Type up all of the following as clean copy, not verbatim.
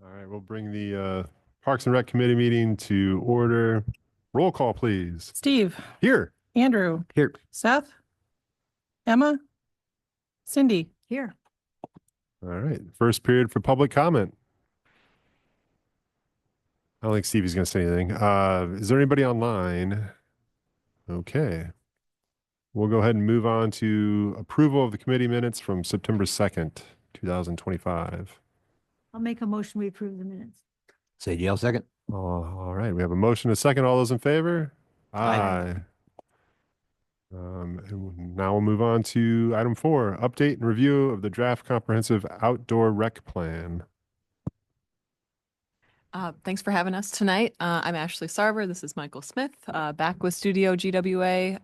All right, we'll bring the Parks and Rec Committee meeting to order. Roll call, please. Steve, Here. Andrew, Here. Seth, Emma, Cindy. Here. All right, first period for public comment. I don't think Stevie's going to say anything. Is there anybody online? Okay. We'll go ahead and move on to approval of the committee minutes from September 2nd, 2025. I'll make a motion, we approve the minutes. Say Dale second. All right, we have a motion, a second. All those in favor? Aye. And now we'll move on to item 4, update and review of the draft comprehensive outdoor rec plan. Thanks for having us tonight. I'm Ashley Sarver. This is Michael Smith, back with Studio GWA.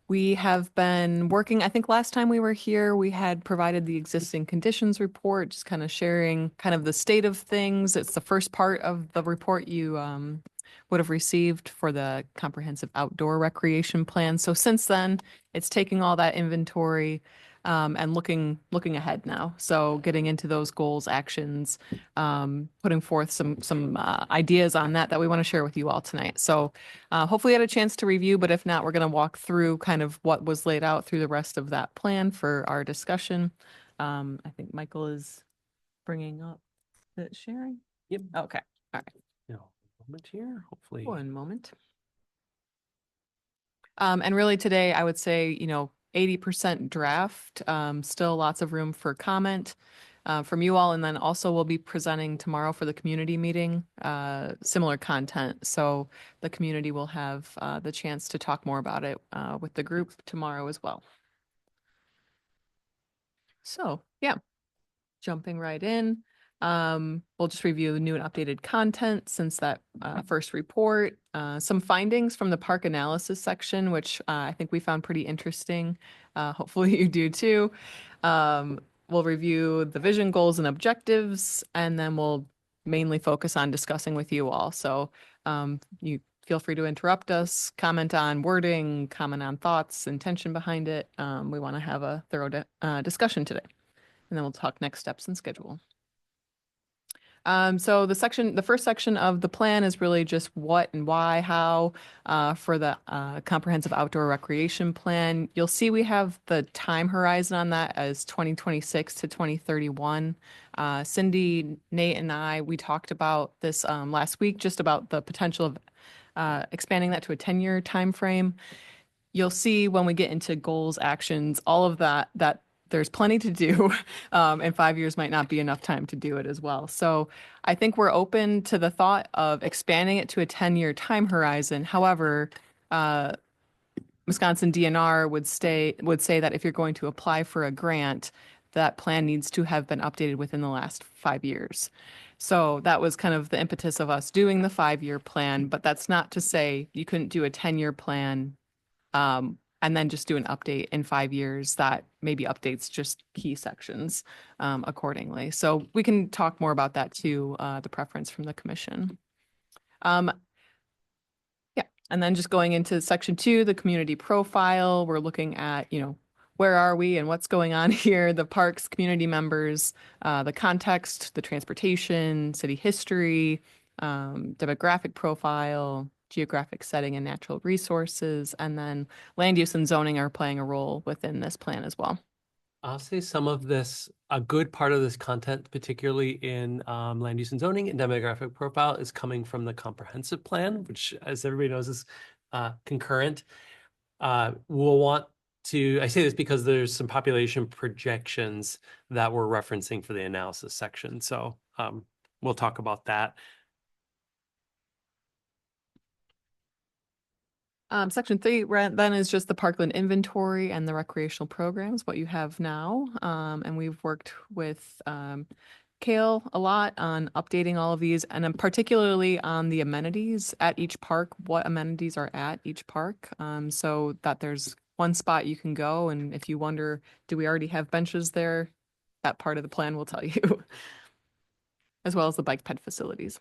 We have been working, I think last time we were here, we had provided the existing conditions report, just kind of sharing kind of the state of things. It's the first part of the report you would have received for the comprehensive outdoor recreation plan. So since then, it's taking all that inventory and looking ahead now. So getting into those goals, actions, putting forth some ideas on that we want to share with you all tonight. So hopefully you had a chance to review, but if not, we're going to walk through kind of what was laid out through the rest of that plan for our discussion. I think Michael is bringing up the sharing. Yep. Okay. All right. Moment here, hopefully. One moment. And really today, I would say, 80% draft, still lots of room for comment from you all. And then also we'll be presenting tomorrow for the community meeting, similar content. So the community will have the chance to talk more about it with the group tomorrow as well. So yeah, jumping right in. We'll just review the new and updated content since that first report. Some findings from the park analysis section, which I think we found pretty interesting. Hopefully you do too. We'll review the vision, goals, and objectives, and then we'll mainly focus on discussing with you all. So you feel free to interrupt us, comment on wording, comment on thoughts, intention behind it. We want to have a thorough discussion today. And then we'll talk next steps and schedule. So the first section of the plan is really just what and why, how, for the comprehensive outdoor recreation plan. You'll see we have the time horizon on that as 2026 to 2031. Cindy, Nate, and we talked about this last week, just about the potential of expanding that to a 10-year time frame. You'll see when we get into goals, actions, all of that there's plenty to do, and 5 years might not be enough time to do it as well. So I think we're open to the thought of expanding it to a 10-year time horizon. However, Wisconsin DNR would say that if you're going to apply for a grant, that plan needs to have been updated within the last 5 years. So that was kind of the impetus of us doing the 5-year plan, but that's not to say you couldn't do a 10-year plan and then just do an update in 5 years that maybe updates just key sections accordingly. So we can talk more about that too, the preference from the commission. Yeah, and then just going into section 2, the community profile, we're looking at, where are we and what's going on here, the parks, community members, the context, the transportation, city history, demographic profile, geographic setting and natural resources, and then land use and zoning are playing a role within this plan as well. I'll say some of this, a good part of this content, particularly in land use and zoning and demographic profile, is coming from the comprehensive plan, which, as everybody knows, is concurrent. We'll want to, I say this because there's some population projections that we're referencing for the analysis section. So we'll talk about that. Section 3 then is just the parkland inventory and the recreational programs, what you have now. And we've worked with Kale a lot on updating all of these, and then particularly on the amenities at each park, what amenities are at each park, so that there's one spot you can go. And if you wonder, do we already have benches there? That part of the plan will tell you, as well as the bike ped facilities.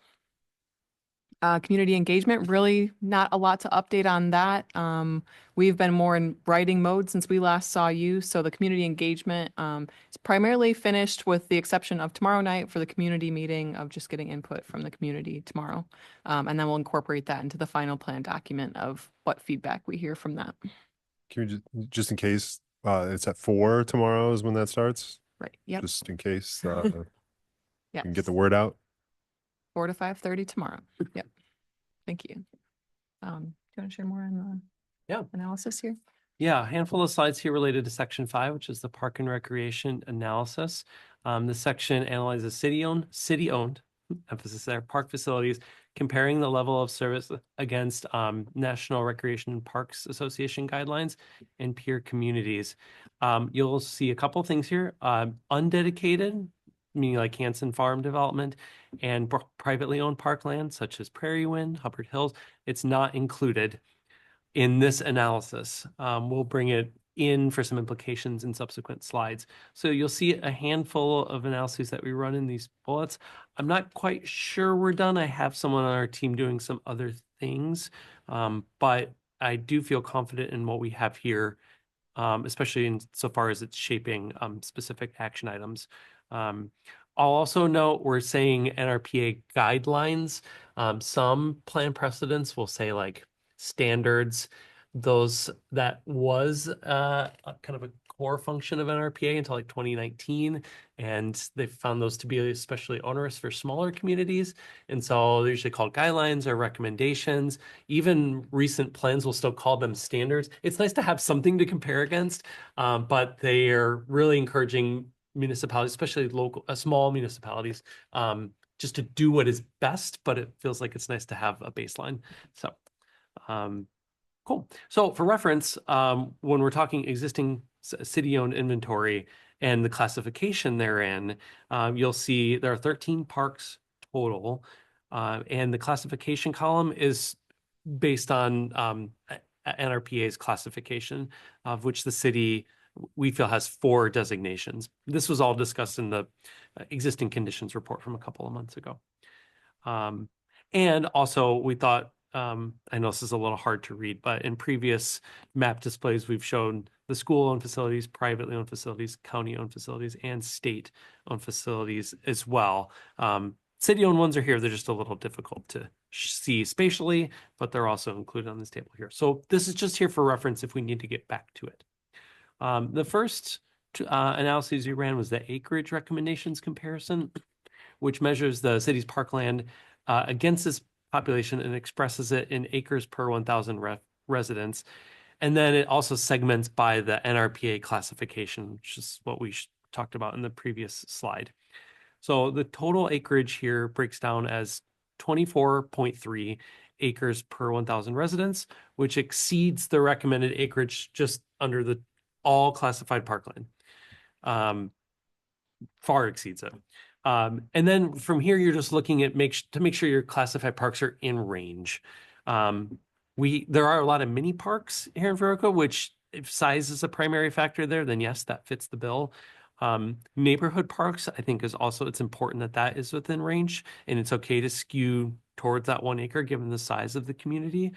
Community engagement, really not a lot to update on that. We've been more in writing mode since we last saw you. So the community engagement is primarily finished with the exception of tomorrow night for the community meeting of just getting input from the community tomorrow. And then we'll incorporate that into the final plan document of what feedback we hear from that. Can we just in case, it's at 4 tomorrow is when that starts? Right. Yep. Just in case, Yeah. can get the word out. 4 to 5:30 tomorrow. Yep. Thank you. Do you want to share more on the Yeah. analysis here? Yeah, a handful of slides here related to section 5, which is the park and recreation analysis. This section analyzes city-owned, emphasis there, park facilities, comparing the level of service against National Recreation and Parks Association guidelines and peer communities. You'll see a couple things here. Undedicated, meaning like Hanson Farm development, and privately owned parkland such as Prairie Wind, Hubbard Hills. It's not included in this analysis. We'll bring it in for some implications in subsequent slides. So you'll see a handful of analyses that we run in these bullets. I'm not quite sure we're done. I have someone on our team doing some other things, but I do feel confident in what we have here, especially in so far as it's shaping specific action items. I'll also note we're saying NRPA guidelines. Some plan precedents will say like standards. Those that was a kind of a core function of NRPA until like 2019, and they found those to be especially onerous for smaller communities. And so they're usually called guidelines or recommendations. Even recent plans will still call them standards. It's nice to have something to compare against, but they are really encouraging municipalities, especially local, small municipalities, just to do what is best, but it feels like it's nice to have a baseline. So, cool. So for reference, when we're talking existing city-owned inventory and the classification therein, you'll see there are 13 parks total, and the classification column is based on NRPA's classification, of which the city we feel has 4 designations. This was all discussed in the existing conditions report from a couple of months ago. And also we thought, I know this is a little hard to read, but in previous map displays, we've shown the school-owned facilities, privately owned facilities, county-owned facilities, and state-owned facilities as well. City-owned ones are here. They're just a little difficult to see spatially, but they're also included on this table here. So this is just here for reference if we need to get back to it. The first analysis we ran was the acreage recommendations comparison, which measures the city's parkland against this population and expresses it in acres per 1,000 residents. And then it also segments by the NRPA classification, which is what we talked about in the previous slide. So the total acreage here breaks down as 24.3 acres per 1,000 residents, which exceeds the recommended acreage just under the all classified parkland. Far exceeds it. And then from here, you're just looking at to make sure your classified parks are in range. There are a lot of mini parks here in Viroqua, which if size is a primary factor there, then yes, that fits the bill. Neighborhood parks, I think it's important that that is within range, and it's okay to skew towards that 1 acre given the size of the community.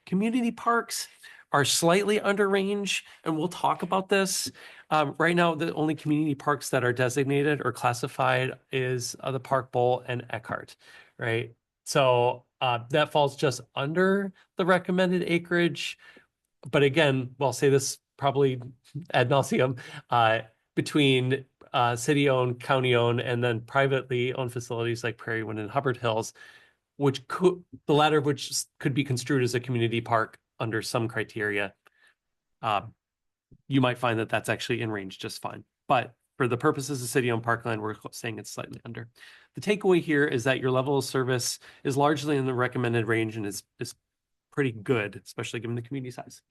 Community parks are slightly under range, and we'll talk about this. Right now, the only community parks that are designated or classified is the Park Bowl and Eckhart, right? So that falls just under the recommended acreage. But again, I'll say this probably ad nauseum, between city-owned, county-owned, and then privately owned facilities like Prairie Wind and Hubbard Hills, the latter of which could be construed as a community park under some criteria. You might find that that's actually in range just fine. But for the purposes of city-owned parkland, we're saying it's slightly under. The takeaway here is that your level of service is largely in the recommended range and is pretty good, especially given the community size.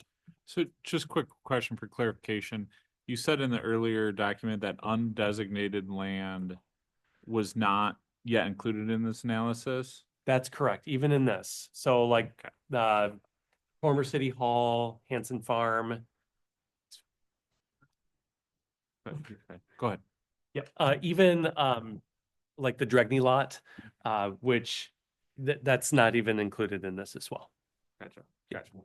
So just quick question for clarification. You said in the earlier document that undesignated land was not yet included in this analysis? That's correct, even in this. So like the former City Hall, Hanson Farm. Okay, go ahead. Yep. Even like the Dregney lot, which that's not even included in this as well. Gotcha. Yeah. Gotcha.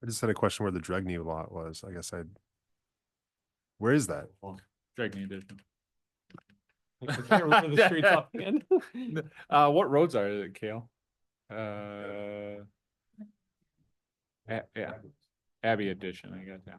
I just had a question where the Dregney lot was. I guess where is that? Dragney Edition. I can't remember the streets offhand. What roads are it, Kale? Yeah, Abbey Edition, I guess, yeah.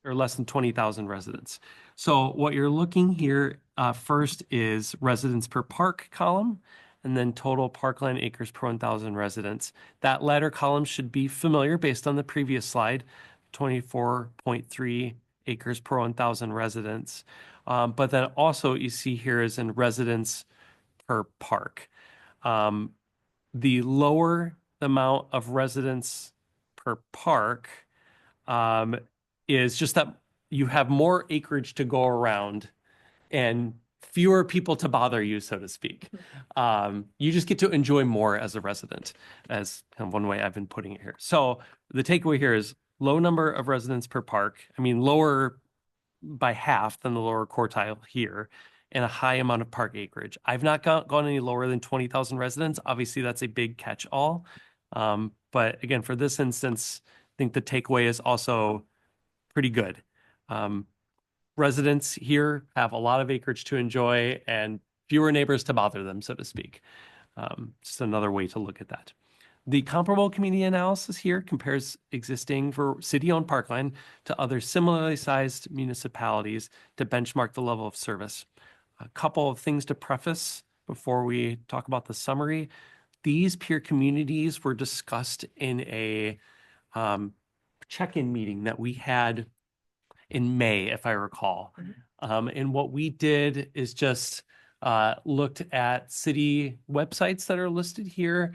Or less than 20,000 residents. So what you're looking here first is residents per park column, and then total parkland acres per 1,000 residents. That latter column should be familiar based on the previous slide, 24.3 acres per 1,000 residents. But then also you see here is in residents per park. The lower the amount of residents per park, is just that you have more acreage to go around and fewer people to bother you, so to speak. You just get to enjoy more as a resident, as kind of one way I've been putting it here. So the takeaway here is low number of residents per park. I mean, lower by half than the lower quartile here, and a high amount of park acreage. I've not gone any lower than 20,000 residents. Obviously, that's a big catch-all. But again, for this instance, I think the takeaway is also pretty good. Residents here have a lot of acreage to enjoy and fewer neighbors to bother them, so to speak. Just another way to look at that. The comparable community analysis here compares existing for city-owned parkland to other similarly sized municipalities to benchmark the level of service. A couple of things to preface before we talk about the summary. These peer communities were discussed in a check-in meeting that we had in May, if I recall. And what we did is just looked at city websites that are listed here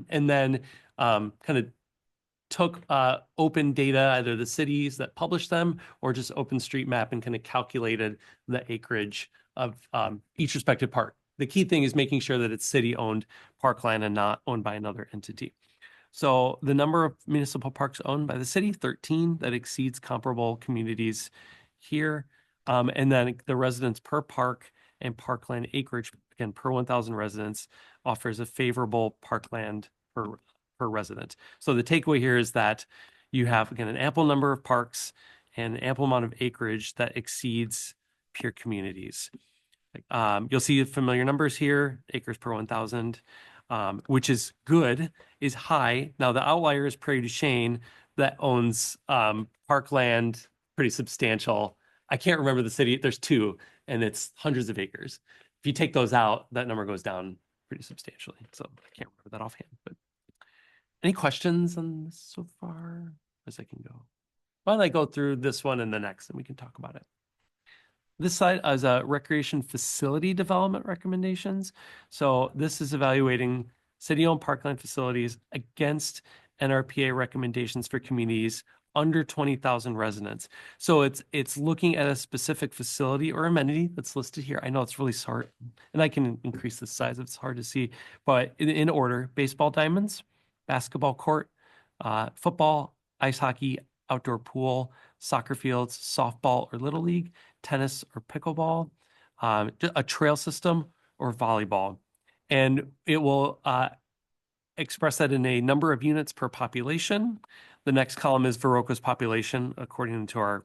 and then kind of took open data, either the cities that publish them or just OpenStreetMap, and kind of calculated the acreage of each respective park. The key thing is making sure that it's city-owned parkland and not owned by another entity. So the number of municipal parks owned by the city, 13, that exceeds comparable communities here. And then the residents per park and parkland acreage, again, per 1,000 residents, offers a favorable parkland per resident. So the takeaway here is that you have, again, an ample number of parks and an ample amount of acreage that exceeds peer communities. You'll see familiar numbers here, acres per 1,000. Which is good, is high. Now the outlier is Prairie du Chien that owns parkland, pretty substantial. I can't remember the city. There's two, and it's hundreds of acres. If you take those out, that number goes down pretty substantially. So I can't remember that offhand. But any questions on this so far? As I can go. Why don't I go through this one and the next, and we can talk about it. This slide is a recreation facility development recommendations. So this is evaluating city-owned parkland facilities against NRPA recommendations for communities under 20,000 residents. So it's looking at a specific facility or amenity that's listed here. I know it's really hard, and I can increase the size if it's hard to see, but in order: baseball diamonds, basketball court, football, ice hockey, outdoor pool, soccer fields, softball or little league, tennis or pickleball, a trail system or volleyball. And it will express that in a number of units per population. The next column is Viroqua's population, according to our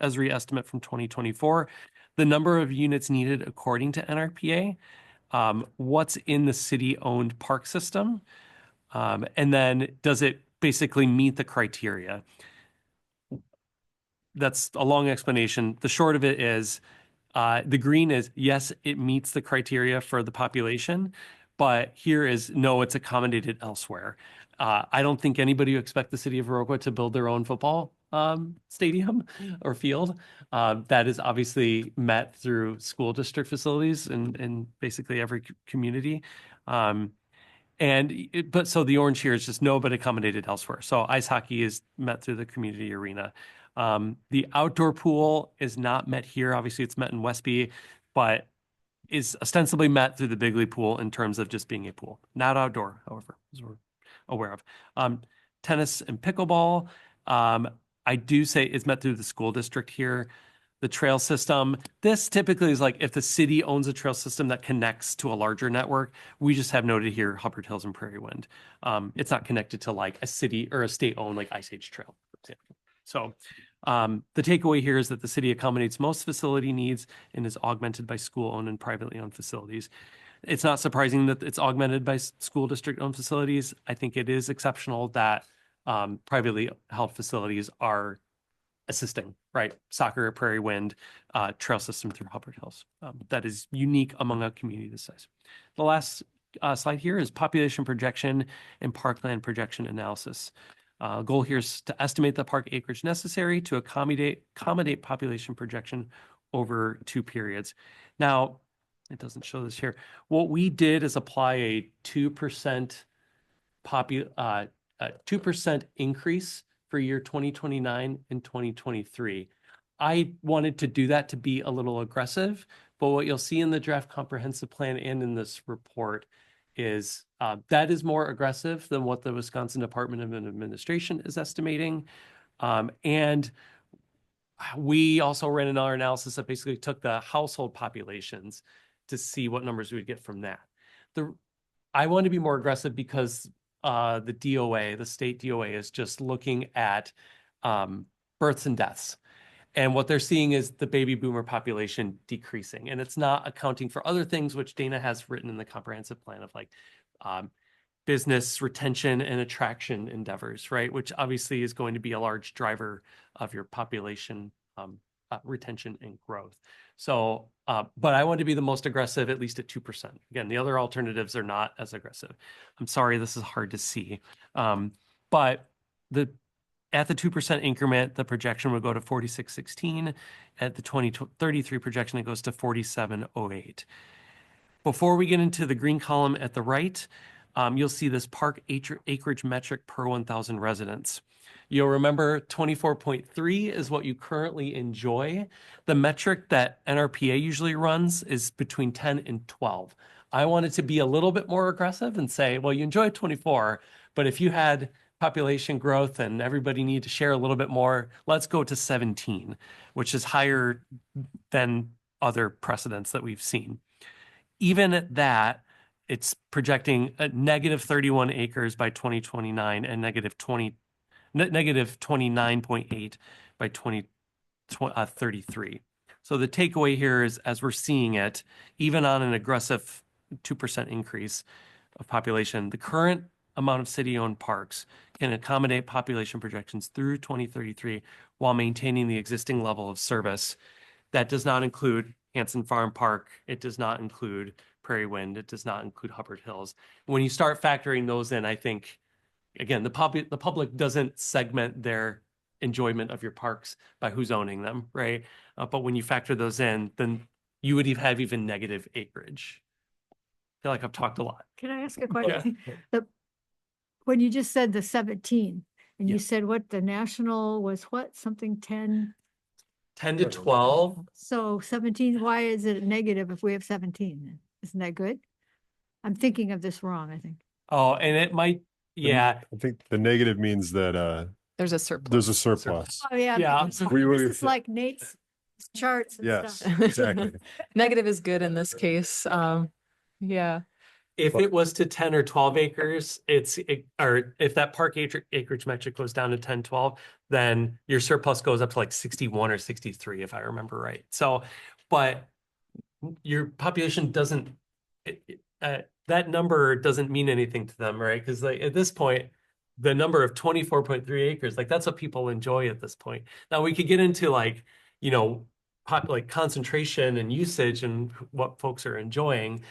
Esri estimate from 2024. The number of units needed according to NRPA, what's in the city-owned park system, and then does it basically meet the criteria? That's a long explanation. The short of it is the green is, yes, it meets the criteria for the population, but here is, no, it's accommodated elsewhere. I don't think anybody would expect the city of Viroqua to build their own football stadium or field. That is obviously met through school district facilities in basically every community. But so the orange here is just no, but accommodated elsewhere. So ice hockey is met through the community arena. The outdoor pool is not met here. Obviously, it's met in Westby, but is ostensibly met through the Bigley pool in terms of just being a pool, not outdoor, however, as we're aware of. Tennis and pickleball, I do say is met through the school district here. The trail system, this typically is like if the city owns a trail system that connects to a larger network, we just have noted here Hubbard Hills and Prairie Wind. It's not connected to like a city or a state-owned like Ice Age Trail, for example. So the takeaway here is that the city accommodates most facility needs and is augmented by school-owned and privately owned facilities. It's not surprising that it's augmented by school district-owned facilities. I think it is exceptional that privately held facilities are assisting, right? Soccer, Prairie Wind, trail system through Hubbard Hills. That is unique among a community this size. The last slide here is population projection and parkland projection analysis. Goal here is to estimate the park acreage necessary to accommodate population projection over 2 periods. Now, it doesn't show this here. What we did is apply a 2% 2% increase for year 2029 and 2023. I wanted to do that to be a little aggressive, but what you'll see in the draft comprehensive plan and in this report is that is more aggressive than what the Wisconsin Department of Administration is estimating. And we also ran another analysis that basically took the household populations to see what numbers we would get from that. I want to be more aggressive because the DOA, the state DOA, is just looking at births and deaths. And what they're seeing is the baby boomer population decreasing. And it's not accounting for other things, which Dana has written in the comprehensive plan of like business retention and attraction endeavors, right? Which obviously is going to be a large driver of your population retention and growth. So, but I want to be the most aggressive, at least at 2%. Again, the other alternatives are not as aggressive. I'm sorry, this is hard to see. But at the 2% increment, the projection would go to 4616. At the 2033 projection, it goes to 4708. Before we get into the green column at the right, you'll see this park acreage metric per 1,000 residents. You'll remember 24.3 is what you currently enjoy. The metric that NRPA usually runs is between 10 and 12. I wanted to be a little bit more aggressive and say, well, you enjoy 24, but if you had population growth and everybody need to share a little bit more, let's go to 17, which is higher than other precedents that we've seen. Even at that, it's projecting a negative 31 acres by 2029 and negative 29.8 by 2033. So the takeaway here is, as we're seeing it, even on an aggressive 2% increase of population, the current amount of city-owned parks can accommodate population projections through 2033 while maintaining the existing level of service. That does not include Hanson Farm Park. It does not include Prairie Wind. It does not include Hubbard Hills. When you start factoring those in, I think, again, the public doesn't segment their enjoyment of your parks by who's owning them, right? But when you factor those in, then you would have even negative acreage. I feel like I've talked a lot. Can I ask a question? When you just said the 17, and you said what the national was, what, something 10? 10 to 12. So 17, why is it negative if we have 17 then? Isn't that good? I'm thinking of this wrong, I think. Oh, and it might, yeah. I think the negative means that There's a surplus. there's a surplus. Oh, yeah. Yeah. This is like Nate's charts and Yes, stuff. exactly. Negative is good in this case. Yeah. If it was to 10 or 12 acres, or if that park acreage metric goes down to 10, 12, then your surplus goes up to like 61 or 63, if I remember right. So, but your population doesn't, that number doesn't mean anything to them, right? Because like at this point, the number of 24.3 acres, like that's what people enjoy at this point. Now we could get into like, you know, like concentration and usage and what folks are enjoying.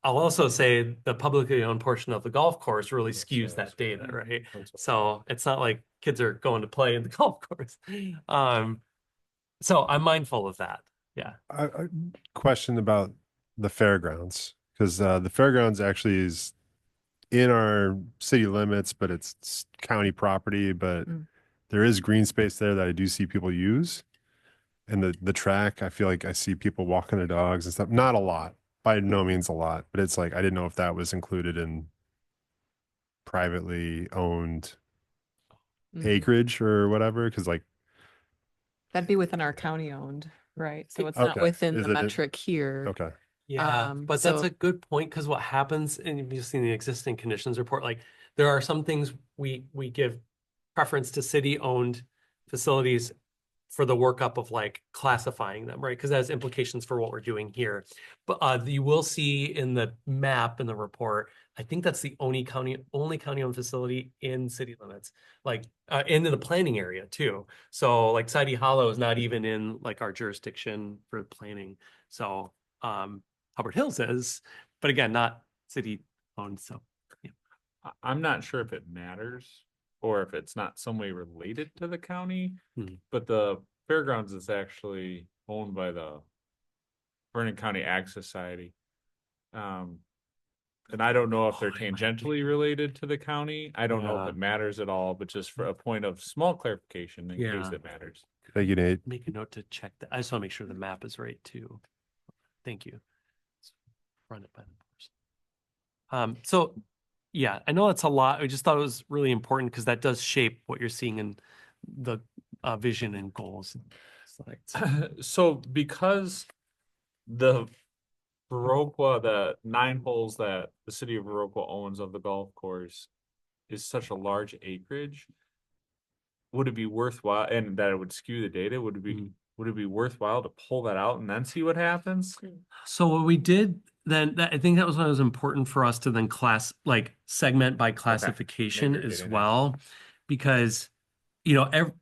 I'll also say the publicly owned portion of the golf course really skews that data, right? So it's not like kids are going to play in the golf course. So I'm mindful of that. Yeah. I question about the fairgrounds, because the fairgrounds actually is in our city limits, but it's county property, but Mm. there is green space there that I do see people use. And the track, I feel like I see people walking their dogs and stuff. Not a lot, by no means a lot, but it's like I didn't know if that was included in privately owned Mhm. acreage or whatever. Cause like, That'd be within our county owned, right? So it's not Okay. within Is the it- metric here. okay. Yeah, but that's so- a good point, because what happens, and you've seen the existing conditions report, like there are some things we give preference to city-owned facilities for the workup of like classifying them, right? Because that has implications for what we're doing here. But you will see in the map in the report, I think that's the only county-owned facility in city limits, like into the planning area too. So like Sidey Hollow is not even in like our jurisdiction for planning. So Hubbard Hills is, but again, not city-owned. So I'm not sure if it matters or if it's not some way related to the county, but the fairgrounds is actually owned by the Vernon County Ag Society. And I don't know if they're tangentially related to the county. I don't know if Yeah. it matters at all, but just for a point of small clarification in case Yeah. it matters. Thank you, Nate. make a note to check that. I just want to make sure the map is right too. Thank you. Run it by the person. So yeah, I know that's a lot. I just thought it was really important because that does shape what you're seeing in the vision and goals. Slides. So because the Viroqua, the 9 holes that the city of Viroqua owns of the golf course is such a large acreage, would it be worthwhile, and that it would skew the data, would it be worthwhile to pull that out and then see what happens? So what we did then, I think that was what was important for us to then segment by classification Maybe we're as getting well, because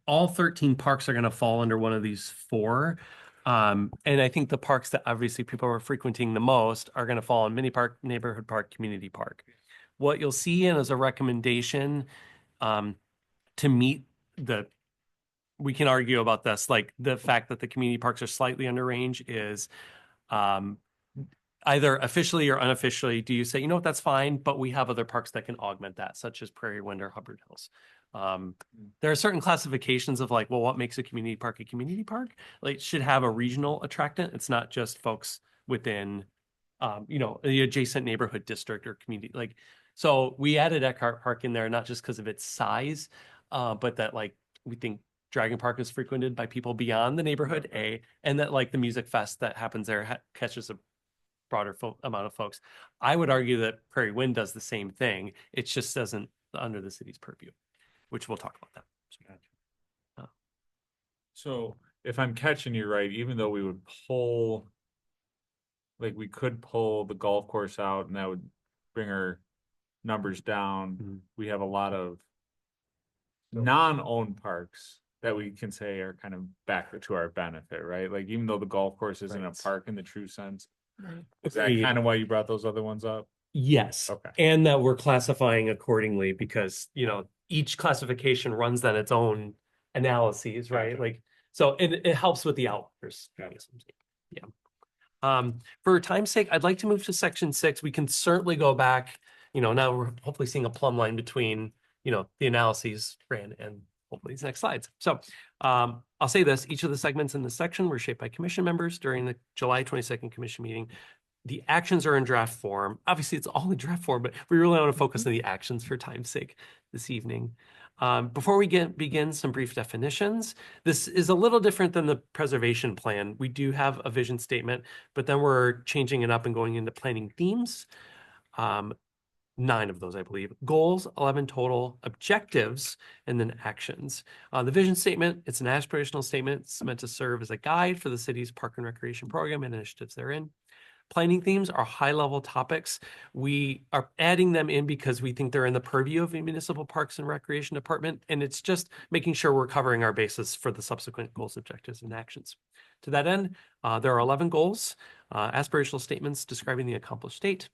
all 13 parks are going to fall under one of these 4. And I think the parks that obviously people are frequenting the most are going to fall in mini park, neighborhood park, community park. What you'll see in as a recommendation to meet we can argue about this, like the fact that the community parks are slightly under range is either officially or unofficially, do you say, you know what, that's fine, but we have other parks that can augment that, such as Prairie Wind or Hubbard Hills. There are certain classifications of like, well, what makes a community park a community park? Like, it should have a regional attractant. It's not just folks within, the adjacent neighborhood district or community. Like, so we added Eckhart Park in there, not just because of its size, but that like, we think Dragon Park is frequented by people beyond the neighborhood, and that like the music fest that happens there catches a broader amount of folks. I would argue that Prairie Wind does the same thing. It just doesn't under the city's purview, which we'll talk about that. So if I'm catching you right, even though we would pull, like we could pull the golf course out and that would bring our numbers down. We have a lot of non-owned parks that we can say are kind of back to our benefit, right? Like even though the golf course isn't a Right. park in the true sense. Right. Is that Agreed. kind of why you brought those other ones up? Yes. Okay. And that we're classifying accordingly because, each classification runs on its own analyses, right? Gotcha. Like, so it helps with the outliers. Got it. Yeah. For time's sake, I'd like to move to section 6. We can certainly go back, now we're hopefully seeing a plumb line between, the analyses ran and hopefully these next slides. So I'll say this, each of the segments in this section were shaped by commission members during the July 22nd commission meeting. The actions are in draft form. Obviously, it's all in draft form, but we really want to focus on the actions for time's sake this evening. Before we begin some brief definitions, this is a little different than the preservation plan. We do have a vision statement, but then we're changing it up and going into planning themes. 9 of those, I believe. Goals, 11 total. Objectives, and then actions. The vision statement, it's an aspirational statement. It's meant to serve as a guide for the city's park and recreation program and initiatives therein. Planning themes are high-level topics. We are adding them in because we think they're in the purview of the Municipal Parks and Recreation Department, and it's just making sure we're covering our bases for the subsequent goals, objectives, and actions. To that end, there are 11 goals, aspirational statements describing the accomplished state.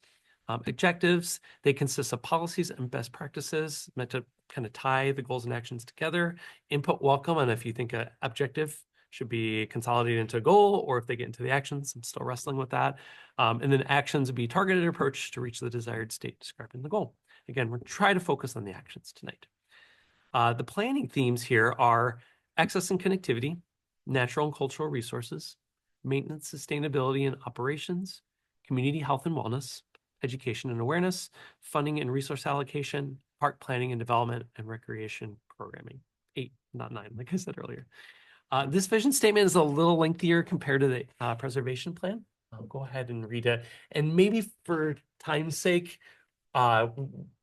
Objectives, they consist of policies and best practices meant to kind of tie the goals and actions together. Input welcome, and if you think an objective should be consolidated into a goal, or if they get into the actions, I'm still wrestling with that. And then actions would be targeted approach to reach the desired state described in the goal. Again, we're trying to focus on the actions tonight. The planning themes here are access and connectivity, natural and cultural resources, maintenance, sustainability and operations, community health and wellness, education and awareness, funding and resource allocation, park planning and development, and recreation programming. 8, not 9, like I said earlier. This vision statement is a little lengthier compared to the preservation plan. I'll go ahead and read it. And maybe for time's sake,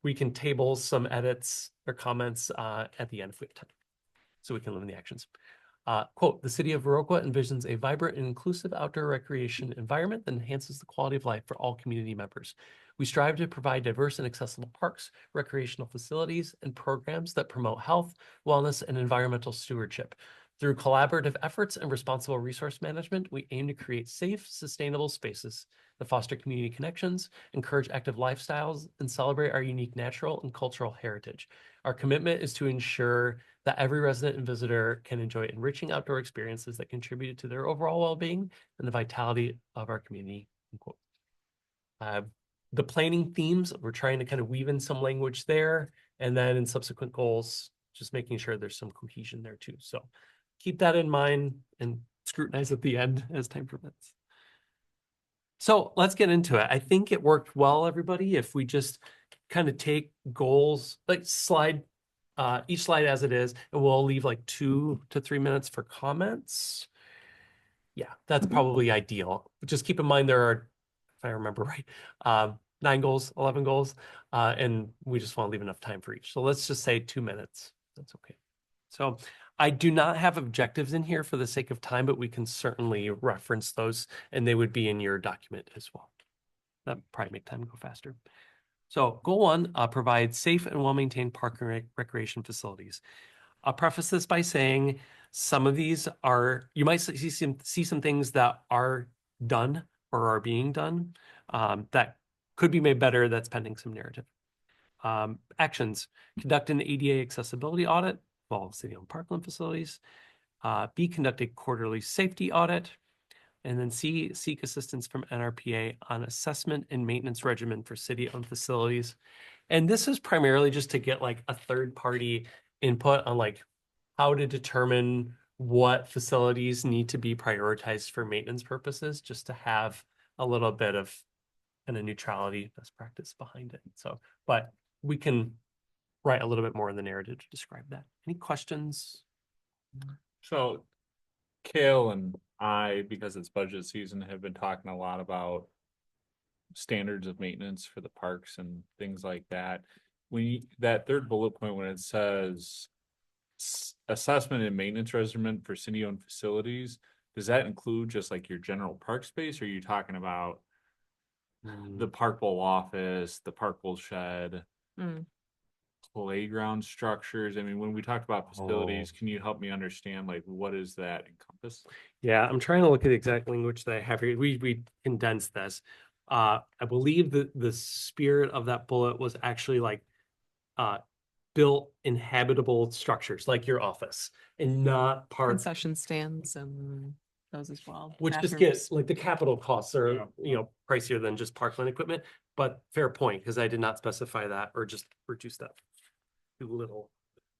we can table some edits or comments at the end if we have time, so we can limit the actions. Quote, the city of Viroqua envisions a vibrant and inclusive outdoor recreation environment that enhances the quality of life for all community members. We strive to provide diverse and accessible parks, recreational facilities, and programs that promote health, wellness, and environmental stewardship. Through collaborative efforts and responsible resource management, we aim to create safe, sustainable spaces that foster community connections, encourage active lifestyles, and celebrate our unique natural and cultural heritage. Our commitment is to ensure that every resident and visitor can enjoy enriching outdoor experiences that contribute to their overall well-being and the vitality of our community. Unquote. The planning themes, we're trying to kind of weave in some language there, and then in subsequent goals, just making sure there's some cohesion there too. So keep that in mind and scrutinize at the end as time permits. So let's get into it. I think it worked well, everybody, if we just kind of take goals, like each slide as it is, and we'll leave like 2 to 3 minutes for comments. Yeah, that's probably ideal. Just keep in mind there are, if I remember right, 9 goals, 11 goals, and we just want to leave enough time for each. So let's just say 2 minutes. That's okay. So I do not have objectives in here for the sake of time, but we can certainly reference those, and they would be in your document as well. That probably make time go faster. So goal 1, provide safe and well-maintained park and recreation facilities. I'll preface this by saying some of these are, you might see some things that are done or are being done that could be made better. That's pending some narrative. Actions, conduct an ADA accessibility audit of all city-owned parkland facilities. B, conduct a quarterly safety audit. And then C, seek assistance from NRPA on assessment and maintenance regimen for city-owned facilities. And this is primarily just to get like a third-party input on like how to determine what facilities need to be prioritized for maintenance purposes, just to have a little bit of kind of neutrality, best practice behind it. So, but we can write a little bit more in the narrative to describe that. Any questions? So Kale and I, because it's budget season, have been talking a lot about standards of maintenance for the parks and things like that. That third bullet point, when it says assessment and maintenance regimen for city-owned facilities, does that include just like your general park space? Or are you talking about the park bowl office, the park bowl shed, playground structures? I mean, when we talked about facilities, can you help me understand like what does that encompass? Yeah, I'm trying to look at the exact language that I have here. We condensed this. I believe that the spirit of that bullet was actually like built inhabitable structures like your office, and not park, Concession stands and those as well. which just Bathrooms. gets like the capital costs are, pricier than just parkland equipment. But fair point, because I did not specify that or just reduce that too little.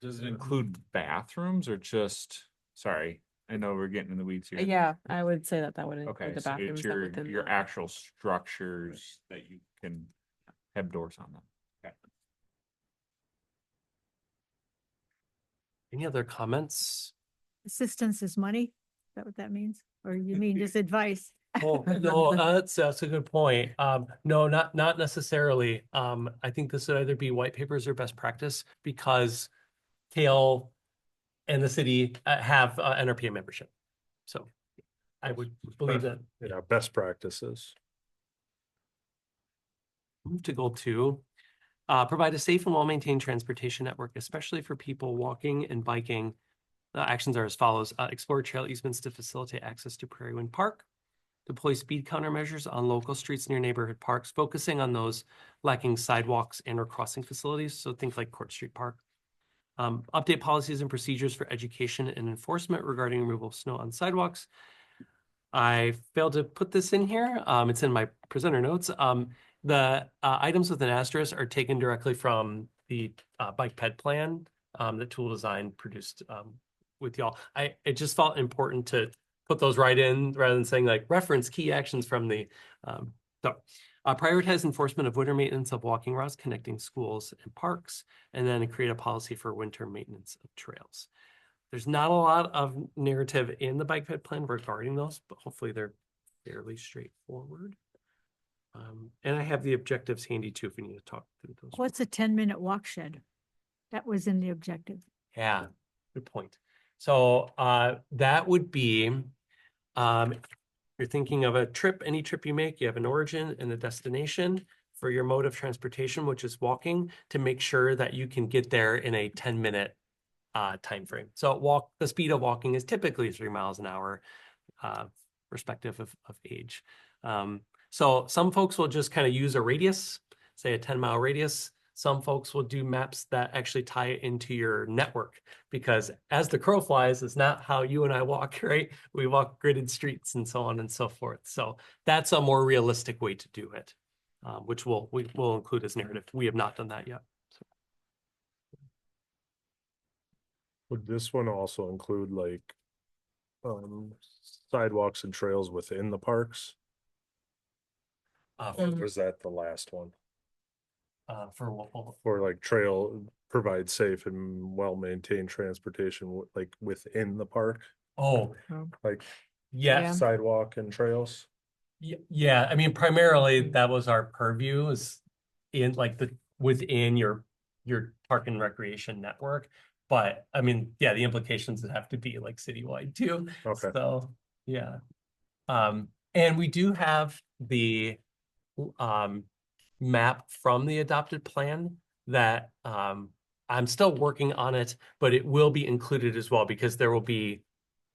Does it include bathrooms or just, sorry, I know we're getting in the weeds here. Yeah, I would say that would Okay, include the so bathrooms it's that within your the- actual structures that you can have doors on them. Okay. Any other comments? Assistance is money? Is that what that means? Or you mean just advice? Oh, no, that's a good point. No, not necessarily. I think this would either be white papers or best practice, because Kale and the city have NRPA membership. So I would believe that. Yeah, best practices. Move to goal 2. Provide a safe and well-maintained transportation network, especially for people walking and biking. Actions are as follows. Explore trail easements to facilitate access to Prairie Wind Park. Deploy speed countermeasures on local streets near neighborhood parks, focusing on those lacking sidewalks and or crossing facilities. So think like Court Street Park. Update policies and procedures for education and enforcement regarding removal of snow on sidewalks. I failed to put this in here. It's in my presenter notes. The items with an asterisk are taken directly from the bike ped plan that Tool Design produced with y'all. It just felt important to put those right in rather than saying like reference key actions from the prioritize enforcement of winter maintenance of walking routes connecting schools and parks, and then create a policy for winter maintenance of trails. There's not a lot of narrative in the bike ped plan regarding those, but hopefully they're fairly straightforward. And I have the objectives handy too, if we need to talk through those. What's a 10-minute walk shed? That was in the objective. Yeah, good point. So that would be, you're thinking of a trip, any trip you make, you have an origin and a destination for your mode of transportation, which is walking, to make sure that you can get there in a 10-minute time frame. So the speed of walking is typically 3 miles an hour, respective of age. So some folks will just kind of use a radius, say a 10-mile radius. Some folks will do maps that actually tie it into your network, because as the crow flies, it's not how you and I walk, right? We walk gridded streets and so on and so forth. So that's a more realistic way to do it, which we will include as narrative. We have not done that yet. So. Would this one also include like sidewalks and trails within the parks? Or was that the last one? For what? For like provide safe and well-maintained transportation like within the park, Oh, like yeah. sidewalk and trails? Yeah, I mean, primarily that was our purview, is in like within your park and recreation network. But I mean, yeah, the implications would have to be like citywide too. Okay. So, yeah. And we do have the map from the adopted plan that I'm still working on it, but it will be included as well, because there will be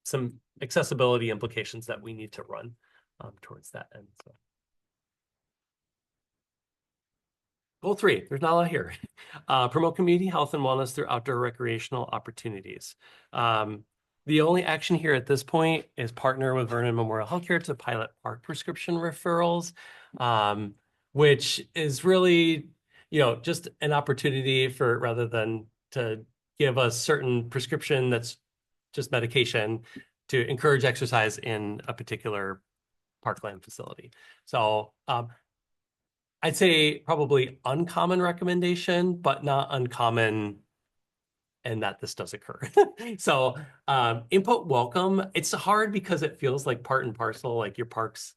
some accessibility implications that we need to run towards that end. So. Goal 3, there's not a lot here. Promote community health and wellness through outdoor recreational opportunities. The only action here at this point is partner with Vernon Memorial Healthcare to pilot park prescription referrals, which is really, just an opportunity for, rather than to give a certain prescription that's just medication, to encourage exercise in a particular parkland facility. So I'd say probably uncommon recommendation, but not uncommon and that this does occur. So input welcome. It's hard because it feels like part and parcel, like your parks,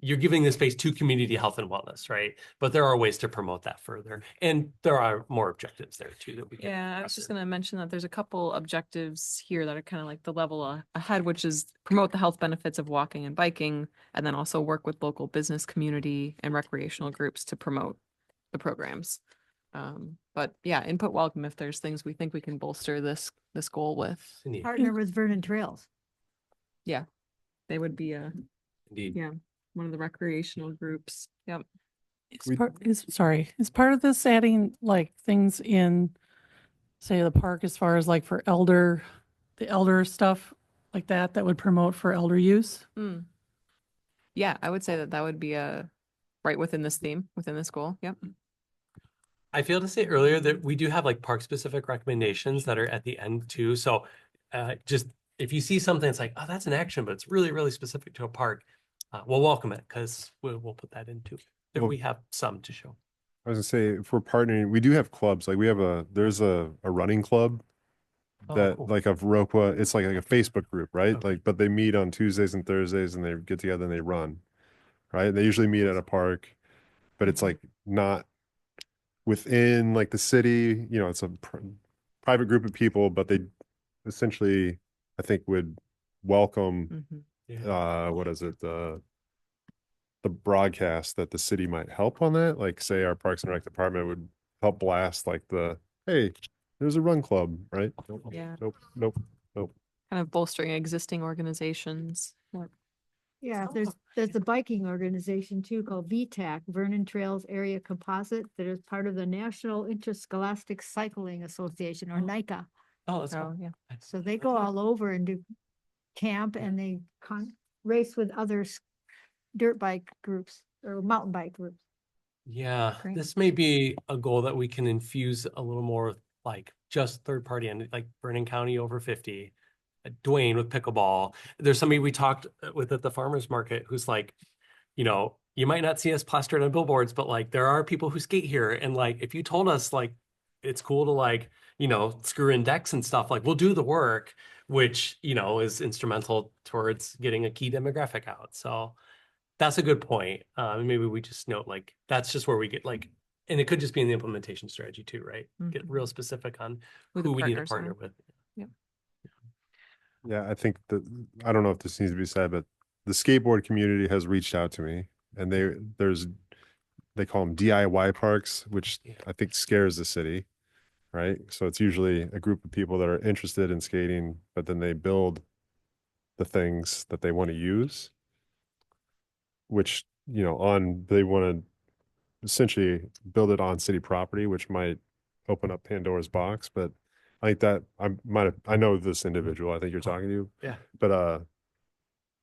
you're giving the space to community health and wellness, right? But there are ways to promote that further. And there are more objectives there too that we can. Yeah, I was just going to mention that there's a couple objectives here that are kind of like the level ahead, which is promote the health benefits of walking and biking, and then also work with local business community and recreational groups to promote the programs. But yeah, input welcome if there's things we think we can bolster this goal with. Indeed. Partner with Vernon Trails. They would be Indeed. yeah, one of the recreational groups. Yep. Is part of this adding like things in, say, the park as far as like for the elder stuff like that would promote for elder use? Mm. Yeah, I would say that would be right within this theme, within this goal. Yep. I failed to say earlier that we do have like park specific recommendations that are at the end too. So just if you see something, it's like, oh, that's an action, but it's really, really specific to a park. We'll welcome it, because we'll put that in too. If Well, we have some to show. I was gonna say, if we're partnering, we do have clubs, like there's a running club Oh, that cool. like of Viroqua, it's like a Facebook group, right? Okay. Like, but they meet on Tuesdays and Thursdays and they get together and they run, right? They usually meet at a park, but it's like not within like the city, it's a private group of people, but they essentially, I think, would welcome, Mhm. Yeah. what is it? The broadcast that the city might help on that. Like say our Parks and Rec department would help blast like hey, there's a run club, right? Nope, Yeah. Nope. Kind of bolstering existing organizations. Yep. Yeah, there's a biking organization too called VTAC, Vernon Trails Area Composite, that is part of the National Interscholastic Cycling Association, or NICA. Oh, that's So cool. yeah. So they go all over and do camp, and they race with other dirt bike groups. or mountain bike groups. Yeah, Great. this may be a goal that we can infuse a little more with, like just third party and like Vernon County over 50. Dwayne with pickleball. There's somebody we talked with at the farmer's market who's like, you know, you might not see us plastered on billboards, but like there are people who skate here. And like if you told us like it's cool to like, you know, screw in decks and stuff, like we'll do the work, which, you know, is instrumental towards getting a key demographic out. So that's a good point. And maybe we just note like that's just where we get like, and it could just be in the implementation strategy too, right? Get real specific on Who the who we need to partners partner are. with. Yeah, I think that, I don't know if this needs to be said, but the skateboard community has reached out to me and they call them DIY parks, which Yeah. I think scares the city, right? So it's usually a group of people that are interested in skating, but then they build the things that they want to use, which, you know, they want to essentially build it on city property, which might open up Pandora's box, but I think that I know this individual I think you're talking to. Yeah. But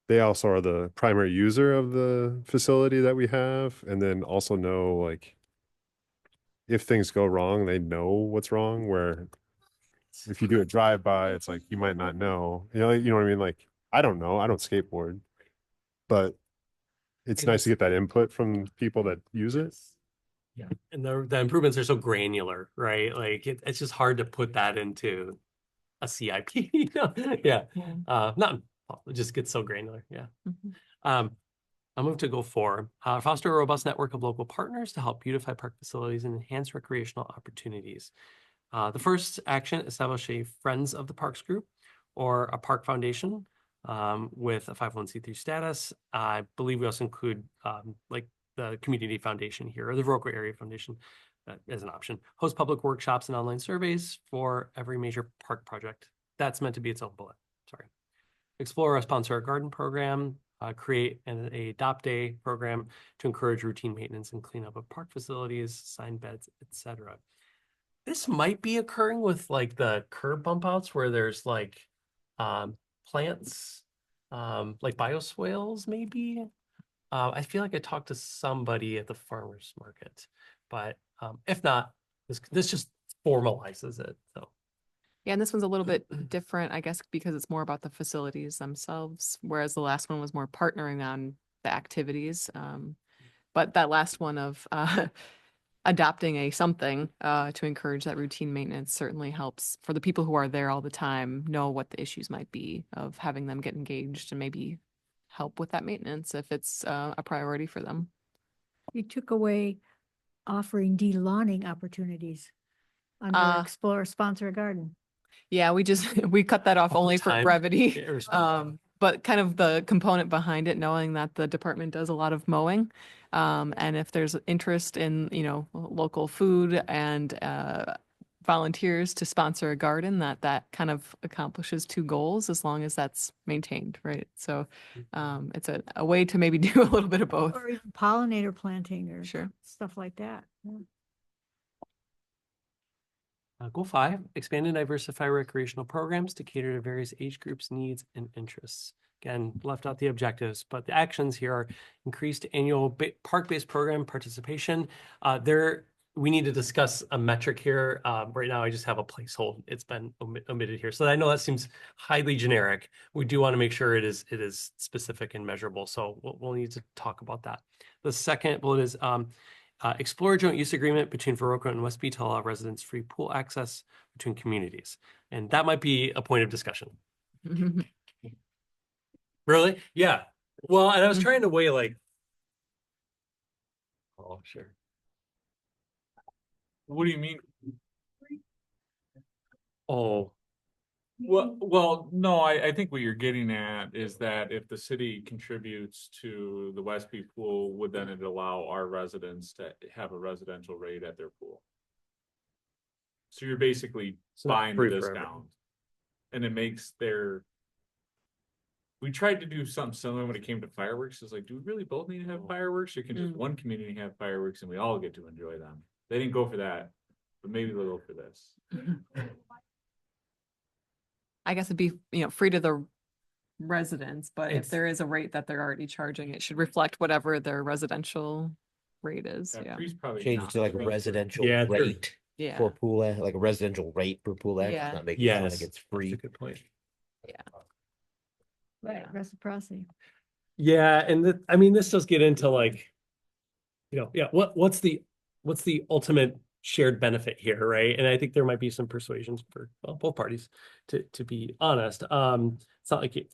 they also are the primary user of the facility that we have, and then also know like if things go wrong, they know what's wrong. Where if you do a drive by, it's like you might not know. You know what I mean? Like I don't know. I don't skateboard, but it's And nice to get that input from people that use it. Yeah, and the improvements are so granular, right? Like it's just hard to put that into a CIP. You know? Yeah. Not it just gets so granular. Yeah. Mhm. I'll move to goal 4. Foster a robust network of local partners to help beautify park facilities and enhance recreational opportunities. The first action, establish a Friends of the Parks group or a park foundation with a 501c3 status. I believe we also include like the community foundation here or the Viroqua Area Foundation as an option. Host public workshops and online surveys for every major park project. That's meant to be its own bullet. Sorry. Explore or sponsor a garden program. Create a adopt day program to encourage routine maintenance and cleanup of park facilities, sign beds, etc. This might be occurring with like the curb bump outs where there's like plants, like bioswales maybe. I feel like I talked to somebody at the farmer's market, but if not, this just formalizes it. So Yeah, and this one's a little bit different, I guess, because it's more about the facilities themselves, whereas the last one was more partnering on the activities. But that last one of adopting a something to encourage that routine maintenance certainly helps for the people who are there all the time know what the issues might be of having them get engaged and maybe help with that maintenance if it's a priority for them. You took away offering de-lawning opportunities under Uh, Explore Sponsor a Garden. Yeah, we cut that off All the only for time. brevity. Irresponsible. But kind of the component behind it, knowing that the department does a lot of mowing. And if there's interest in, you know, local food and volunteers to sponsor a garden, that kind of accomplishes 2 goals as long as that's maintained, right? So it's a way to maybe do a little bit of both. Or even pollinator planting or Sure. stuff like that. Yeah. Goal 5, expand and diversify recreational programs to cater to various age groups, needs, and interests. Again, left out the objectives, but the actions here are increased annual park-based program participation. We need to discuss a metric here. Right now, I just have a placeholder. It's been omitted here. So I know that seems highly generic. We do want to make sure it is specific and measurable. So we'll need to talk about that. The second bullet is explore a joint use agreement between Viroqua and Westby to allow residents free pool access between communities. And that might be a point of discussion. Really? Yeah. Well, and I was trying to weigh like, oh, sure. What do you mean? Oh, Well, no, I think what you're getting at is that if the city contributes to the Westby pool, would then it allow our residents to have a residential rate at their pool? So you're basically not buying the free for everyone. discount. And it makes we tried to do something similar when it came to fireworks. It's like, do we really both need to have fireworks? Or can just one community have fireworks and we all get to enjoy them? They didn't go for that, but maybe they'll go for this. I guess it'd be, you know, free to the residents, but if It's- there is a rate that they're already charging, it should reflect whatever their residential rate is. Yeah. Tree's probably Change it not to like a supposed to- residential Yeah, true. rate Yeah. for pool, like a residential rate for pool access, Yeah. not making it sound Yes. like it's That's free. a good point. Right, Yeah. reciprocity. Yeah, and I mean, this does get into like, what's the ultimate shared benefit here, right? And I think there might be some persuasions for both parties, to be honest. It's not like a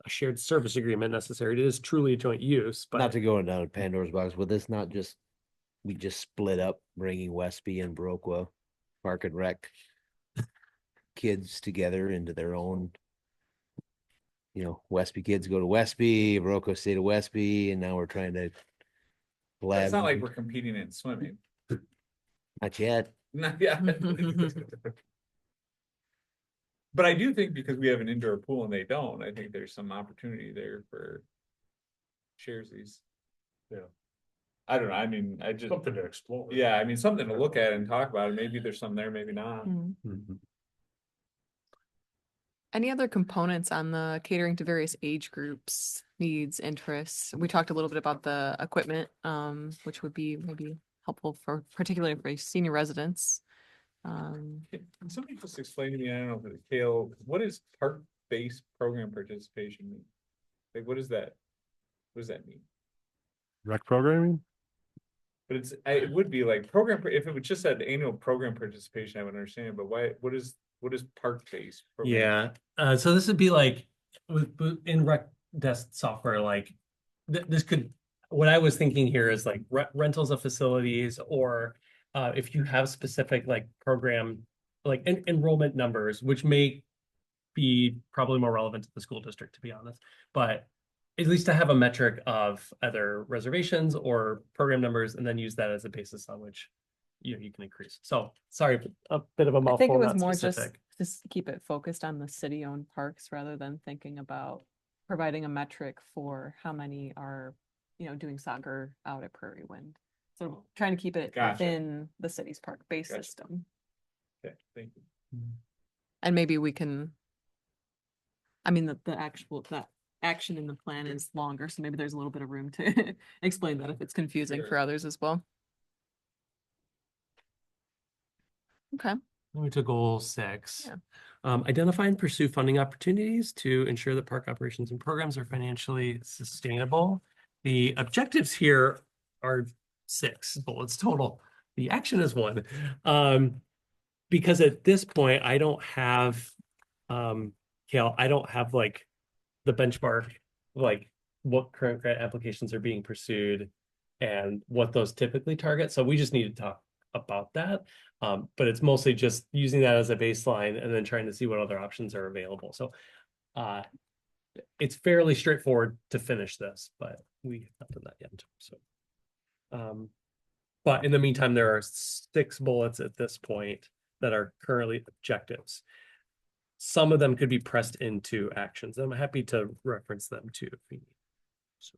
shared service agreement necessarily. It is truly a joint use, Not but to go down Pandora's box, but this not just, we just split up bringing Westby and Baroqua Park and Rec kids together into their own, Westby kids go to Westby, Baroqua stay to Westby, and now we're trying to It's blab. not like we're competing in swimming. Not yet. Not yet. But I do think because we have an indoor pool and they don't, I think there's some opportunity there for sharesies. Yeah. I don't know, I mean, I just, Something to explore. yeah, I mean, something to look at and talk about, maybe there's some there, maybe not. Mm. Mhm. Any other components on the catering to various age groups, needs, interests? We talked a little bit about the equipment, which would be maybe helpful for particularly for senior residents. Can somebody just explain to me, I don't know, if it's Kale, what is park-based program participation mean? Like, what is that? What does that mean? Rec programming? But it would be like program, if it was just that annual program participation, I would understand, but why, what is park-based? program? Yeah, so this would be like in rec desk software, like this could, what I was thinking here is like rentals of facilities, or if you have specific like program, like enrollment numbers, which may be probably more relevant to the school district, to be honest, but at least to have a metric of either reservations or program numbers, and then use that as a basis on which you can increase. So sorry, a bit of a I mouthful. think it was not more specific. just keep it focused on the city-owned parks rather than thinking about providing a metric for how many are, doing soccer out at Prairie Wind. So trying to keep it Gotcha. within the city's park-based Gotcha. system. Okay, thank you. And maybe we can, I mean, that action in the plan is longer, so maybe there's a little bit of room to explain that if it's confusing for Sure. others as well. Okay. Moving to goal 6. Yeah. Identify and pursue funding opportunities to ensure that park operations and programs are financially sustainable. The objectives here are 6 bullets total. The action is 1. Because at this point, I don't have, Kale, I don't have like the benchmark, like what current grant applications are being pursued and what those typically target. So we just need to talk about that. But it's mostly just using that as a baseline and then trying to see what other options are available. So it's fairly straightforward to finish this, but we have not done that yet. So, but in the meantime, there are 6 bullets at this point that are currently objectives. Some of them could be pressed into actions. I'm happy to reference them too if we need. So.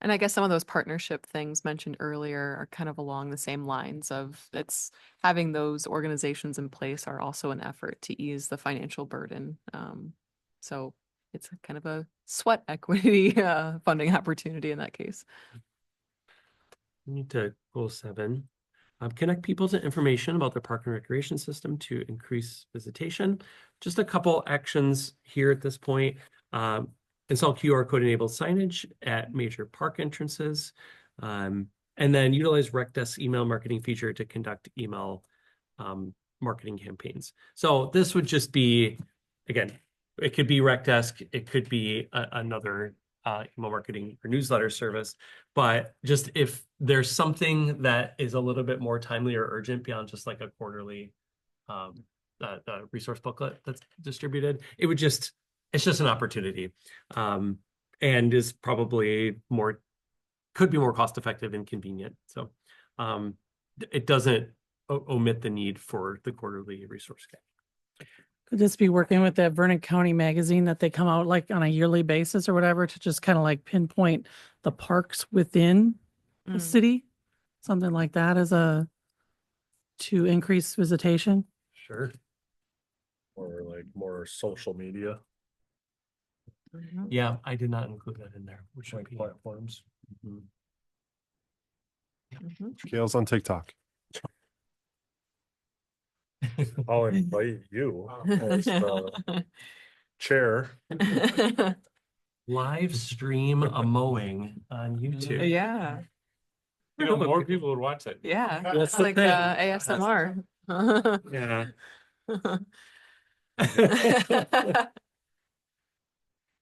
And I guess some of those partnership things mentioned earlier are kind of along the same lines of it's having those organizations in place are also an effort to ease the financial burden. So it's kind of a sweat equity funding opportunity in that case. We need to goal 7. Connect people to information about the park and recreation system to increase visitation. Just a couple actions here at this point. Install QR code enabled signage at major park entrances. And then utilize RecDesk email marketing feature to conduct email marketing campaigns. So this would just be, again, it could be RecDesk, it could be another email marketing or newsletter service, but just if there's something that is a little bit more timely or urgent beyond just like a quarterly resource booklet that's distributed, it's just an opportunity, and is probably could be more cost effective and convenient. So it doesn't omit the need for the quarterly resource guide. Could this be working with that Vernon County magazine that they come out like on a yearly basis or whatever to just kind of like pinpoint the parks within the Mm. city? Something like that to increase visitation? Sure. or like more social media, Yeah, I did not include that in there, which would like be. platforms. Mhm. Gail's on TikTok. I'll invite you as the chair. Live stream a mowing on YouTube. Yeah, You know, more people would watch that. yeah. That's It's the like thing. ASMR. Yeah.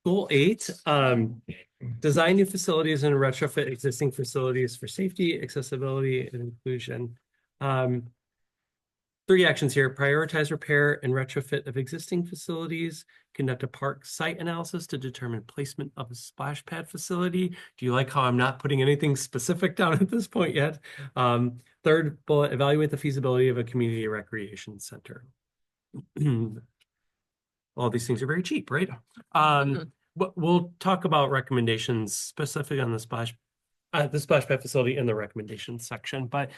Goal 8, design new facilities and retrofit existing facilities for safety, accessibility, and inclusion. 3 actions here: prioritize repair and retrofit of existing facilities, conduct a park site analysis to determine placement of a splash pad facility. Do you like how I'm not putting anything specific down at this point yet? 3rd bullet, evaluate the feasibility of a community recreation center. All these things are very cheap, right? But we'll talk about recommendations specific on the splash pad facility in the recommendations section, but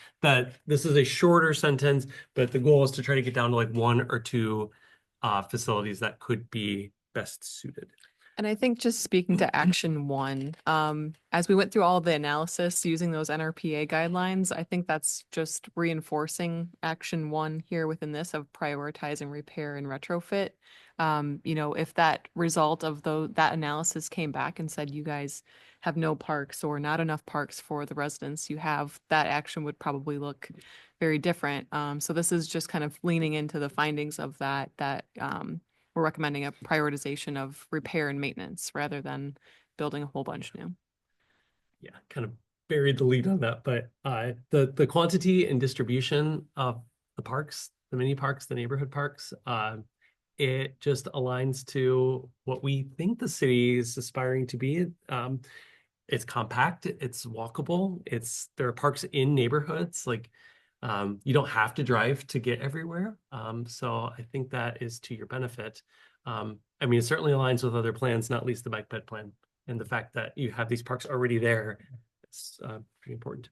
this is a shorter sentence, but the goal is to try to get down to like 1 or 2 facilities that could be best suited. And I think just speaking to action 1, as we went through all the analysis using those NRPA guidelines, I think that's just reinforcing action 1 here within this of prioritizing repair and retrofit. You know, if that result of that analysis came back and said you guys have no parks or not enough parks for the residents you have, that action would probably look very different. So this is just kind of leaning into the findings of that we're recommending a prioritization of repair and maintenance rather than building a whole bunch new. Yeah, kind of buried the lead on that, but the quantity and distribution of the parks, the mini parks, the neighborhood parks, it just aligns to what we think the city is aspiring to be. It's compact, it's walkable, there are parks in neighborhoods, like you don't have to drive to get everywhere. So I think that is to your benefit. I mean, it certainly aligns with other plans, not least the bike ped plan, and the fact that you have these parks already there. It's pretty important.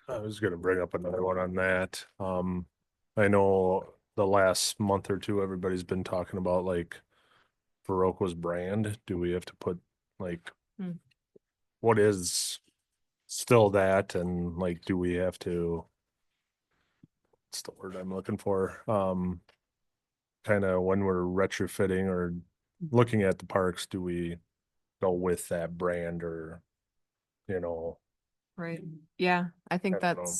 I was gonna bring up another one on that. I know the last month or two, everybody's been talking about like Viroqua's brand. Do we have to put like, what is still that? And like, do we have to, what's the word I'm looking for? Kind of when we're retrofitting or looking at the parks, do we go with that brand or, you know? Right. Yeah, I think I don't know.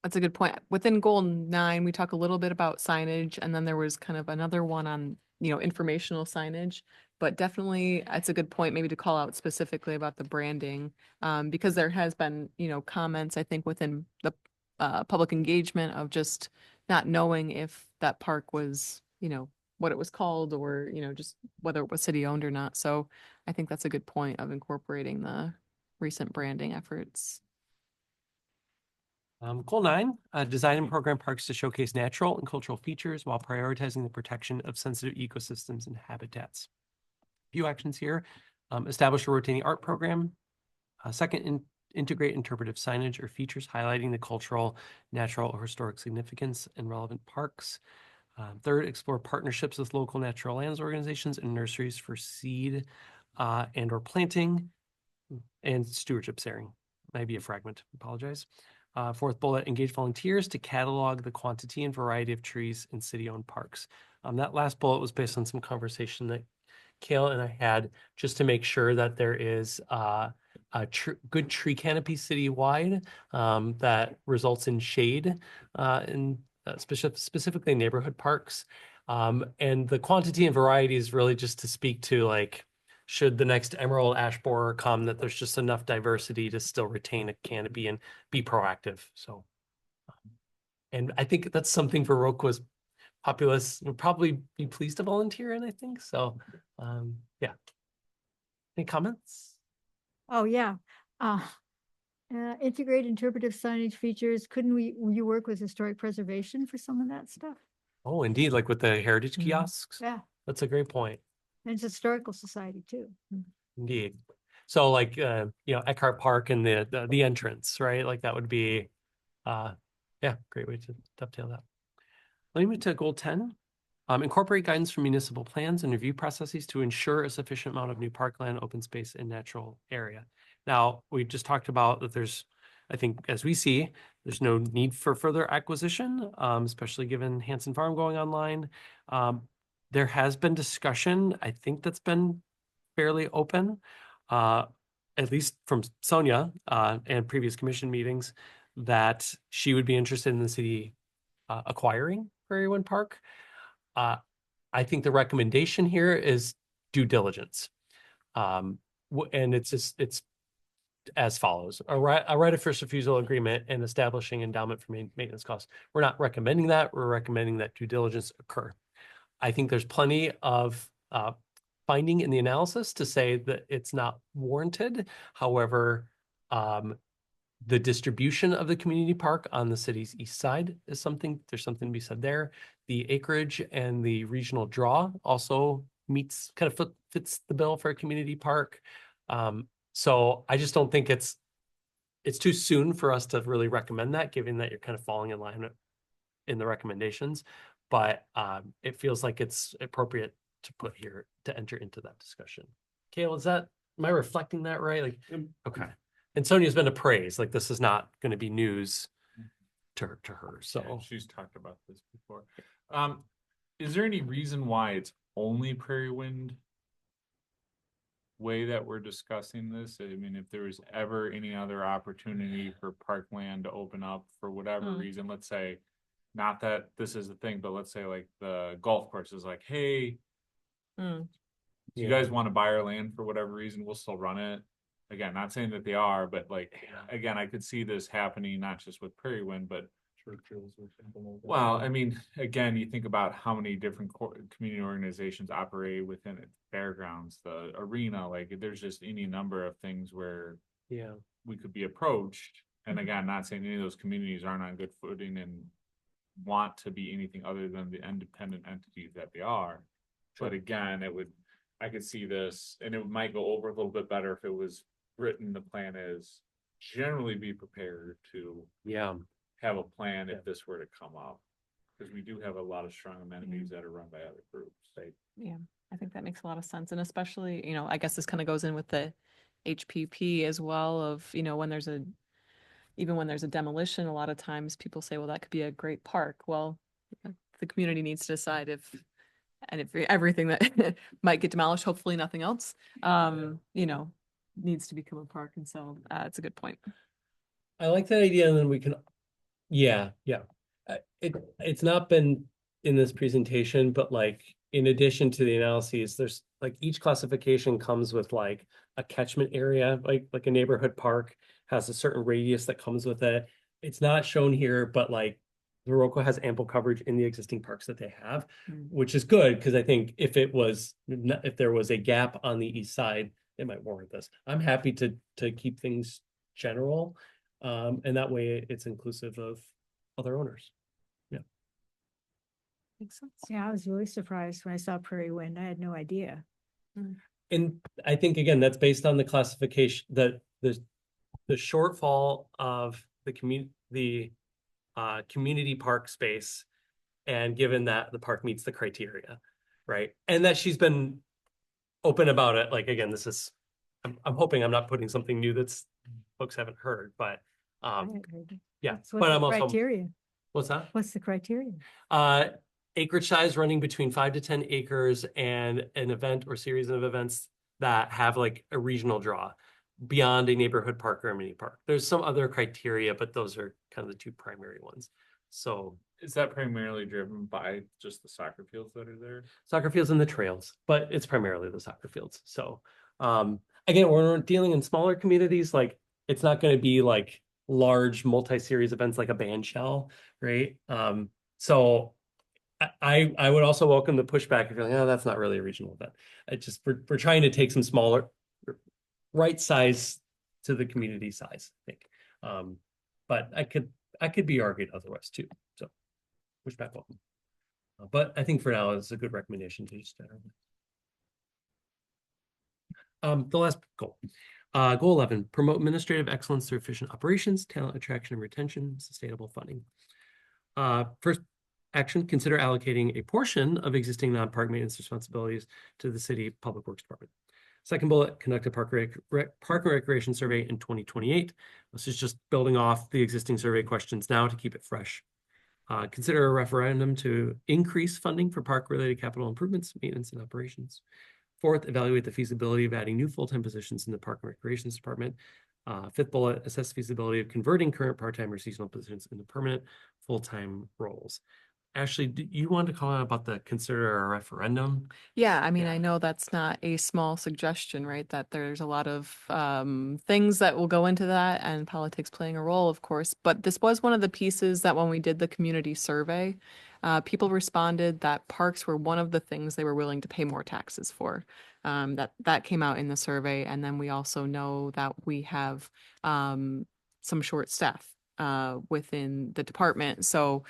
that's a good point. Within goal 9, we talk a little bit about signage, and then there was kind of another one on, you know, informational signage. But definitely, it's a good point maybe to call out specifically about the branding, because there has been, you know, comments, I think, within the public engagement of just not knowing if that park was, you know, what it was called or, you know, just whether it was city owned or not. So I think that's a good point of incorporating the recent branding efforts. Goal 9, design and program parks to showcase natural and cultural features while prioritizing the protection of sensitive ecosystems and habitats. Few actions here: establish a rotating art program. Second, integrate interpretive signage or features highlighting the cultural, natural, or historic significance in relevant parks. 3rd, explore partnerships with local natural lands organizations and nurseries for seed and or planting and stewardship sharing. Might be a fragment, apologize. 4th bullet, engage volunteers to catalog the quantity and variety of trees in city-owned parks. That last bullet was based on some conversation that Kale and I had, just to make sure that there is a good tree canopy citywide that results in shade in specifically neighborhood parks. And the quantity and variety is really just to speak to, like, should the next emerald ash borer come, that there's just enough diversity to still retain a canopy and be proactive. So, and I think that's something Viroqua's populace would probably be pleased to volunteer in, I think. So, yeah. Any comments? Oh, yeah. Integrate interpretive signage features. Couldn't you work with historic preservation for some of that stuff? Oh, indeed, like with the heritage kiosks. Yeah, That's a great point. and it's historical society too. Indeed. So like, you know, Eckhart Park and the entrance, right? Like that would be, yeah, great way to dovetail that. Let me move to goal 10. Incorporate guidance from municipal plans and review processes to ensure a sufficient amount of new parkland, open space, and natural area. Now, we just talked about that there's, I think, as we see, there's no need for further acquisition, especially given Hanson Farm going online. There has been discussion, I think that's been fairly open, at least from Sonia, and previous commission meetings, that she would be interested in the city acquiring Prairie Wind Park. I think the recommendation here is due diligence. And it's as follows: a right of first refusal agreement and establishing endowment for maintenance costs. We're not recommending that. We're recommending that due diligence occur. I think there's plenty of finding in the analysis to say that it's not warranted. However, the distribution of the community park on the city's east side is something, there's something to be said there. The acreage and the regional draw also kind of fits the bill for a community park. So I just don't think it's too soon for us to really recommend that, given that you're kind of falling in line in the recommendations. But it feels like it's appropriate to put here to enter into that discussion. Kale, am I reflecting that right? Like, okay. And Sonia's been appraised, like this is not going to be news to her. So Yeah, she's talked about this before. Is there any reason why it's only Prairie Wind way that we're discussing this? I mean, if there was ever any other opportunity for parkland to open up for whatever reason, let's say, not that this is the thing, but let's say like the golf course is like, hey, do you guys want to buy our land for whatever reason? We'll still run it. Again, not saying that they are, but like, again, I could see this happening, not just with Prairie Wind, but well, I mean, again, you think about how many different community organizations operate within it, fairgrounds, the arena, like there's just any number of things where we could be approached. And again, not saying any of those communities aren't on good footing and want to be anything other than the independent entities that they are. But again, I could see this, and it might go over a little bit better if it was written. The plan is generally be prepared to have a plan if this were to come up, because we do have a lot of strong amenities that are run by other groups. Right? Yeah, I think that makes a lot of sense. And especially, I guess this kind of goes in with the HPP as well of, even when there's a demolition, a lot of times people say, well, that could be a great park. Well, the community needs to decide if everything that might get demolished, hopefully nothing else, needs to become a park. And so it's a good point. I like that idea. And then we can, it's not been in this presentation, but like, in addition to the analyses, there's like each classification comes with like a catchment area, like a neighborhood park has a certain radius that comes with it. It's not shown here, but like Viroqua has ample coverage in the existing parks that they have, which is good, because I think if there was a gap on the east side, it might warrant this. I'm happy to keep things general, and that way it's inclusive of other owners. Makes sense. Yeah, I was really surprised when I saw Prairie Wind. I had no idea. And I think, again, that's based on the classification, the shortfall of the community park space, and given that the park meets the criteria, right? And that she's been open about it. Like, again, I'm hoping I'm not putting something new that's folks haven't heard, but yeah. What's But I'm the also, criteria? what's that? What's the criteria? Acreage size running between 5 to 10 acres, and an event or series of events that have like a regional draw beyond a neighborhood park or a mini park. There's some other criteria, but those are kind of the two primary ones. So Is that primarily driven by just the soccer fields that are there? soccer fields and the trails, but it's primarily the soccer fields. So again, when we're dealing in smaller communities, like it's not going to be like large multi-series events like a band shell, right? So I would also welcome the pushback if you're like, oh, that's not really a regional event. We're trying to take some smaller, right size to the community size, I think. But I could be argued otherwise too. So pushback welcome. But I think for now it's a good recommendation to just generally. The last goal. Goal 11, promote administrative excellence through efficient operations, talent attraction and retention, sustainable funding. First, action, consider allocating a portion of existing non-park maintenance responsibilities to the city public works department. Second bullet, conduct a park and recreation survey in 2028. This is just building off the existing survey questions now to keep it fresh. Consider a referendum to increase funding for park-related capital improvements, maintenance, and operations. Fourth, evaluate the feasibility of adding new full-time positions in the Park and Recreations Department. Fifth bullet, assess feasibility of converting current part-time or seasonal positions into permanent full-time roles. Ashley, do you want to comment about the consider a referendum? Yeah, I mean, Yeah. I know that's not a small suggestion, right? That there's a lot of things that will go into that and politics playing a role, of course. But this was one of the pieces that when we did the community survey, people responded that parks were one of the things they were willing to pay more taxes for. That came out in the survey. And then we also know that we have some short staff within the department. So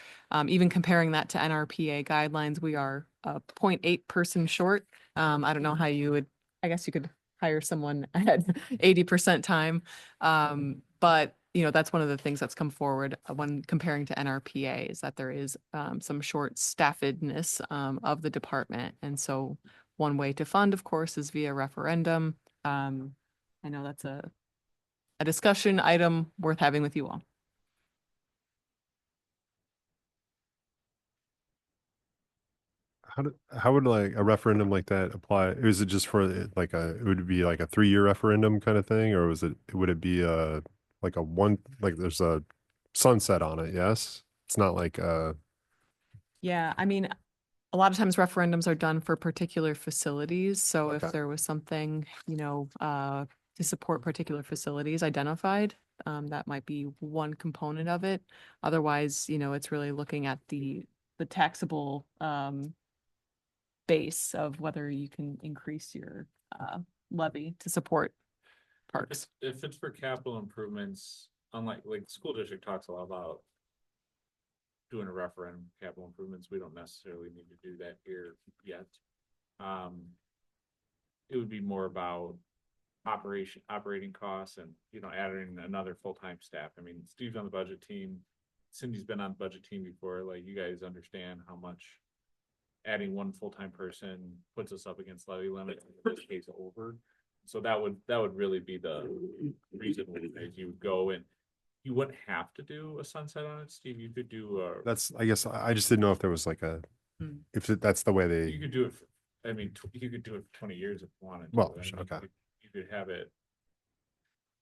even comparing that to NRPA guidelines, we are a 0.8 person short. I don't know how you would, I guess you could hire someone at 80% time. But you know, that's one of the things that's come forward when comparing to NRPA is that there is some short staffedness of the department. And so one way to fund, of course, is via referendum. I know that's a discussion item worth having with you all. How would like a referendum like that apply? Is it just for like it would be like a 3-year referendum kind of thing, or would it be like a one, like there's a sunset on it? Yes. It's not like Yeah, I mean, a lot of times referendums are done for particular facilities. So if Okay. there was something, you know, to support particular facilities identified, that might be one component of it. Otherwise, you know, it's really looking at the taxable base of whether you can increase your levy to support parks. If it's for capital improvements, unlike, like, the school district talks a lot about doing a referendum, capital improvements, we don't necessarily need to do that here yet. It would be more about operating costs and, you know, adding another full-time staff. I mean, Steve's on the budget team, Cindy's been on the budget team before, like, you guys understand how much adding one full-time person puts us up against levy limit, in this case over. So that would really be the reason why you would go, and you wouldn't have to do a sunset on it, Steve. You could do I guess I just didn't know if there was like a Hmm. that's the way you they. could do it. I mean, you could do it for 20 years if you wanted to. Well, I sure, mean, okay. You could have it.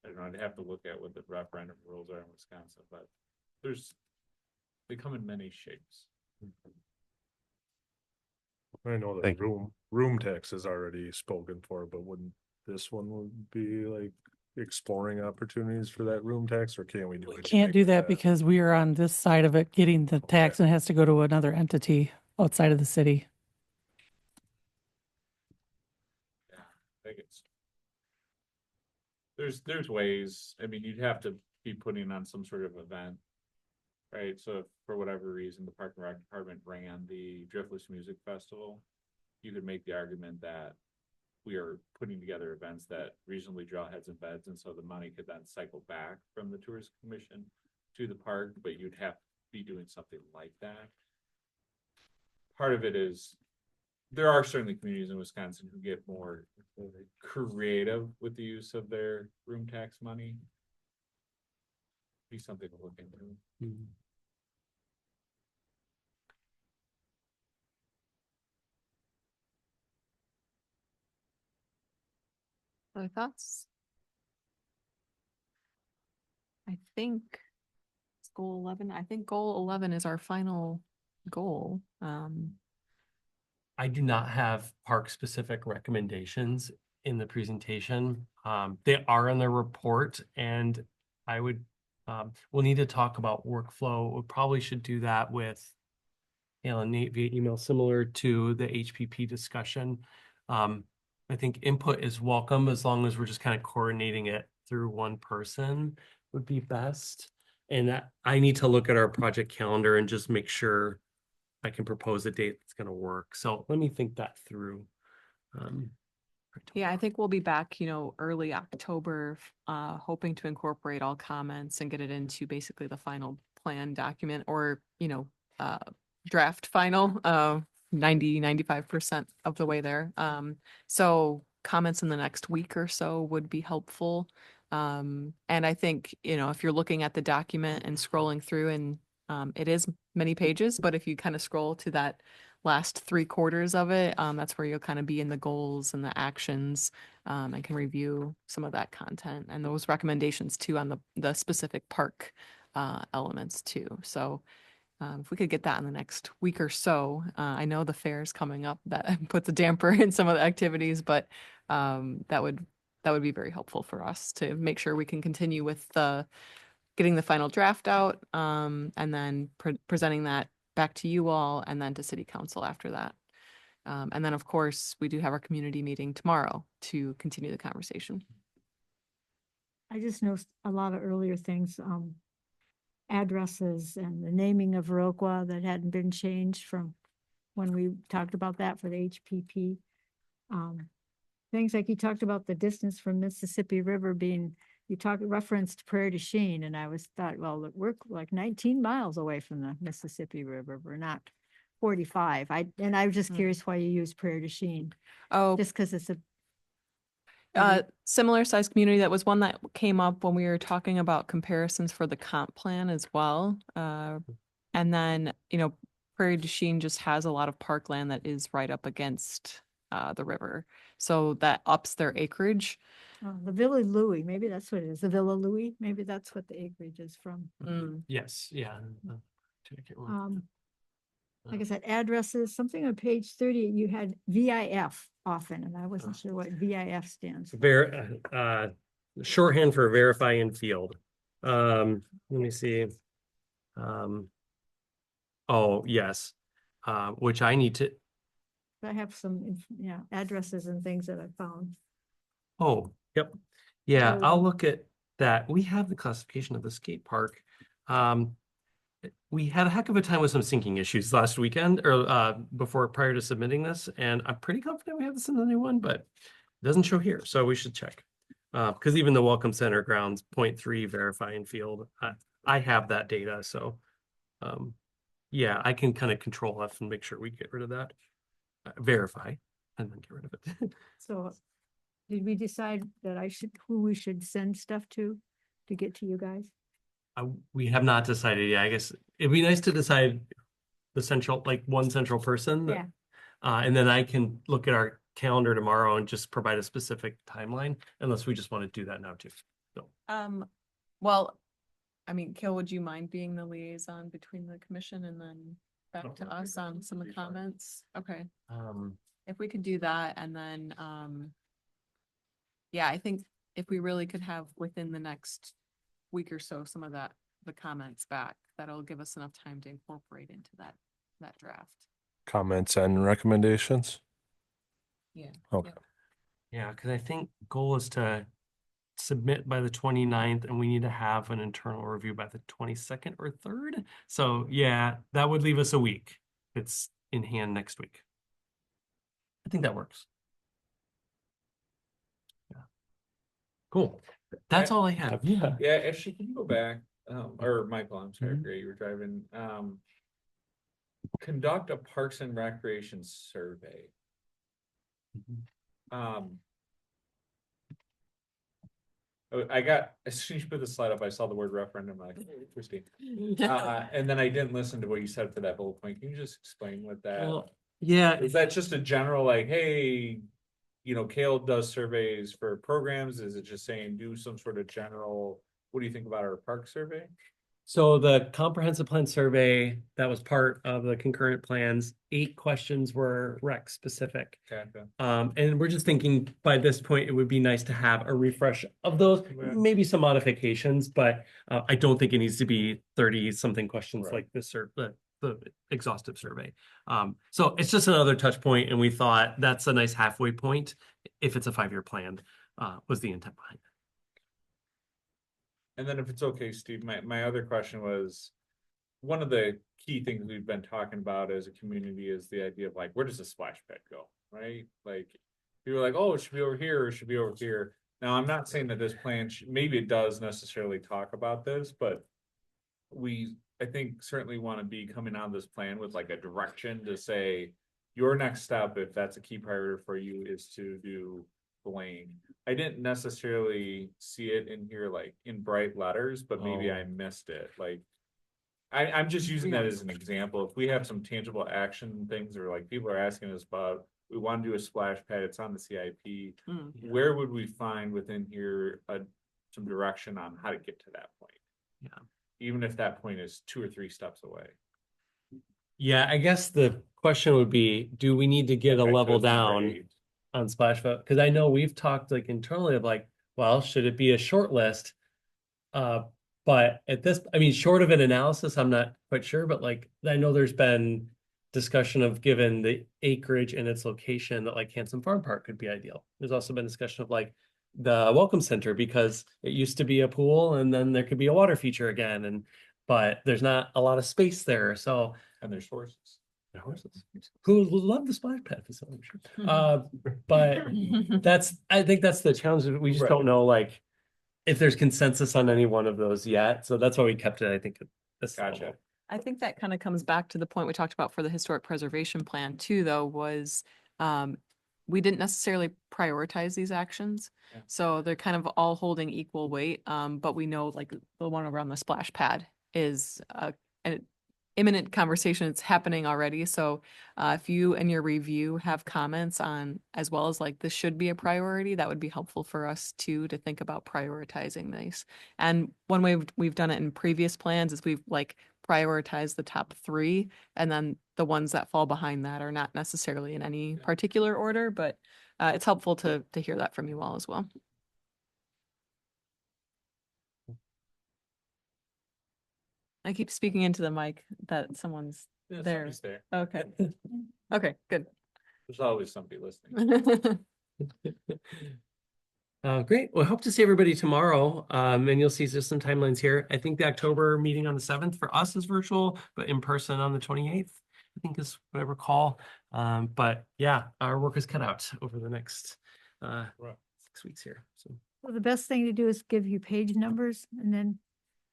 I don't know. I'd have to look at what the referendum rules are in Wisconsin, but they come in many shapes. I know that Thank you. room tax is already spoken for, but wouldn't this one would be like exploring opportunities for that room tax, or can't we do it? Can't do that because we are on this side of it getting the tax and it has to go to another entity outside of the city. I think there's ways. I mean, you'd have to be putting on some sort of event, right? So if for whatever reason the Park and Rec Department ran the Driftless Music Festival, you could make the argument that we are putting together events that reasonably draw heads and beds, and so the money could then cycle back from the Tourist Commission to the park, but you'd have to be doing something like that. Part of it is there are certainly communities in Wisconsin who get more creative with the use of their room tax money. Be something to look into. Other thoughts? I think it's goal 11. I think goal 11 is our final goal. I do not have park-specific recommendations in the presentation. They are in the report, and I would, we'll need to talk about workflow. We probably should do that with and Nate via email, similar to the HPP discussion. I think input is welcome as long as we're just kind of coordinating it through one person would be best. And that I need to look at our project calendar and just make sure I can propose a date that's going to work. So let me think that through. Yeah, I think we'll be back, you know, early October, hoping to incorporate all comments and get it into basically the final plan document or, you know, draft final, 95% of the way there. So comments in the next week or so would be helpful. And I think, if you're looking at the document and scrolling through and it is many pages, but if you kind of scroll to that last 3/4 of it, that's where you'll kind of be in the goals and the actions, and can review some of that content and those recommendations too on the specific park elements too. So if we could get that in the next week or so, I know the fair's coming up, that puts a damper in some of the activities, but that would be very helpful for us to make sure we can continue with getting the final draft out, and then presenting that back to you all and then to city council after that. And then, of course, we do have our community meeting tomorrow to continue the conversation. I just noticed a lot of earlier things, addresses and the naming of Viroqua that hadn't been changed from when we talked about that for the HPP. Things like you talked about the distance from Mississippi River being, referenced Prairie du Chien, and I thought, well, look, we're like 19 miles away from the Mississippi River. We're not 45. I was just curious why you use Prairie du Chien, Oh, just because it's a similar size community. That was one that came up when we were talking about comparisons for the comp plan as well. And then, Prairie du Chien just has a lot of parkland that is right up against the river. So that ups their acreage. the Villa Louis, maybe that's what it is. The Villa Louis, maybe that's what the acreage is from. Yes, yeah. Like I said, addresses, something on page 30, you had VIF often, and I wasn't sure what VIF stands for. Shorthand for verify in field. Let me see. Oh, yes. Which I need to, I have some, addresses and things that I found. oh, yep. Yeah, I'll Um, look at that. We have the classification of the skate park. We had a heck of a time with some syncing issues last weekend or prior to submitting this, and I'm pretty confident we have this in the new one, but it doesn't show here, so we should check. Because even the Welcome Center grounds 0.3 verify in field, I have that data, so yeah, I can kind of control F and make sure we get rid of that. Verify and then get rid of it. So did we decide that who we should send stuff to get to you guys? We have not decided yet. I guess it'd be nice to decide the central, like one central person. Yeah. And then I can look at our calendar tomorrow and just provide a specific timeline, unless we just want to do that now too. So, Well, I mean, Kale, would you mind being the liaison between the commission and then back Oh, to us on some of the comments? Okay. um, If we could do that and then, yeah, I think if we really could have within the next week or so, some of the comments back, that'll give us enough time to incorporate into that draft. Comments and recommendations? Yeah. Okay. yeah, because I think goal is to submit by the 29th, and we need to have an internal review by the 22nd or 3rd. So yeah, that would leave us a week. It's in hand next week. I think that works. Yeah. Cool. That's all I have. Yeah. Yeah, actually, can you go back, or Michael, I'm sorry, Mhm. Gray, you were driving, conduct a Parks and Recreation survey. As soon as you put the slide up, I saw the word referendum, I'm like, oh, interesting. And then I didn't listen to what you said for that bullet point. Can you just explain what that? Well, yeah, Is that just a general like, hey, Kale does surveys for programs? Is it just saying do some sort of general, what do you think about our park survey? so the comprehensive plan survey, that was part of the concurrent plans. 8 questions were rec specific. Gotcha. And we're just thinking by this point, it would be nice to have a refresh of those, Right. maybe some modifications, but I don't think it needs to be 30 something questions Right. like this or the exhaustive survey. So it's just another touch point, and we thought that's a nice halfway point if it's a 5-year plan, was the intent behind it. And then if it's okay, Steve, my other question was, one of the key things we've been talking about as a community is the idea of like, where does the splash pad go, right? Like, people are like, oh, it should be over here, or it should be over here. Now, I'm not saying that this plan, maybe it does necessarily talk about this, but we, I think certainly want to be coming out of this plan with like a direction to say, your next step, if that's a key priority for you, is to do blank. I didn't necessarily see it in here like in bright letters, but maybe I missed it, like. I'm just using that as an example. If we have some tangible action things, or like people are asking us about, we want to do a splash pad, it's on the CIP. Where would we find within here some direction on how to get to that point? Yeah. Even if that point is 2 or 3 steps away. Yeah, I guess the question would be, do we need to get a Back to level number down 8. on splash pad? Because I know we've talked like internally of like, well, should it be a short list? But at this, I mean, short of an analysis, I'm not quite sure, but like, I know there's been discussion of given the acreage and its location that like Hanson Farm Park could be ideal. There's also been discussion of like the Welcome Center because it used to be a pool and then there could be a water feature again, but there's not a lot of space there. So And there's horses. horses who love the splash pad facility, I'm sure. But I think that's the challenge. We just Right. don't know like if there's consensus on any one of those yet. So that's why we kept it, I think, at this Gotcha. level. I think that kind of comes back to the point we talked about for the historic preservation plan too, though, was we didn't necessarily prioritize these actions. Yeah. So they're kind of all holding equal weight. But we know like the one around the splash pad is an imminent conversation. It's happening already. So if you in your review have comments on, as well as like this should be a priority, that would be helpful for us too, to think about prioritizing these. And one way we've done it in previous plans is we've like prioritized the top 3, and then the ones that fall behind that are not necessarily in any particular order, but it's helpful to hear that from you all as well. I keep speaking into the mic that someone's Yeah, there. somebody's there. Okay. Okay, good. There's always somebody listening. Great. Well, I hope to see everybody tomorrow. And you'll see just some timelines here. I think the October meeting on the 7th for us is virtual, but in person on the 28th, I think is what I recall. But yeah, our work is cut out over the next 6 weeks here. So Well, the best thing to do is give you page numbers and then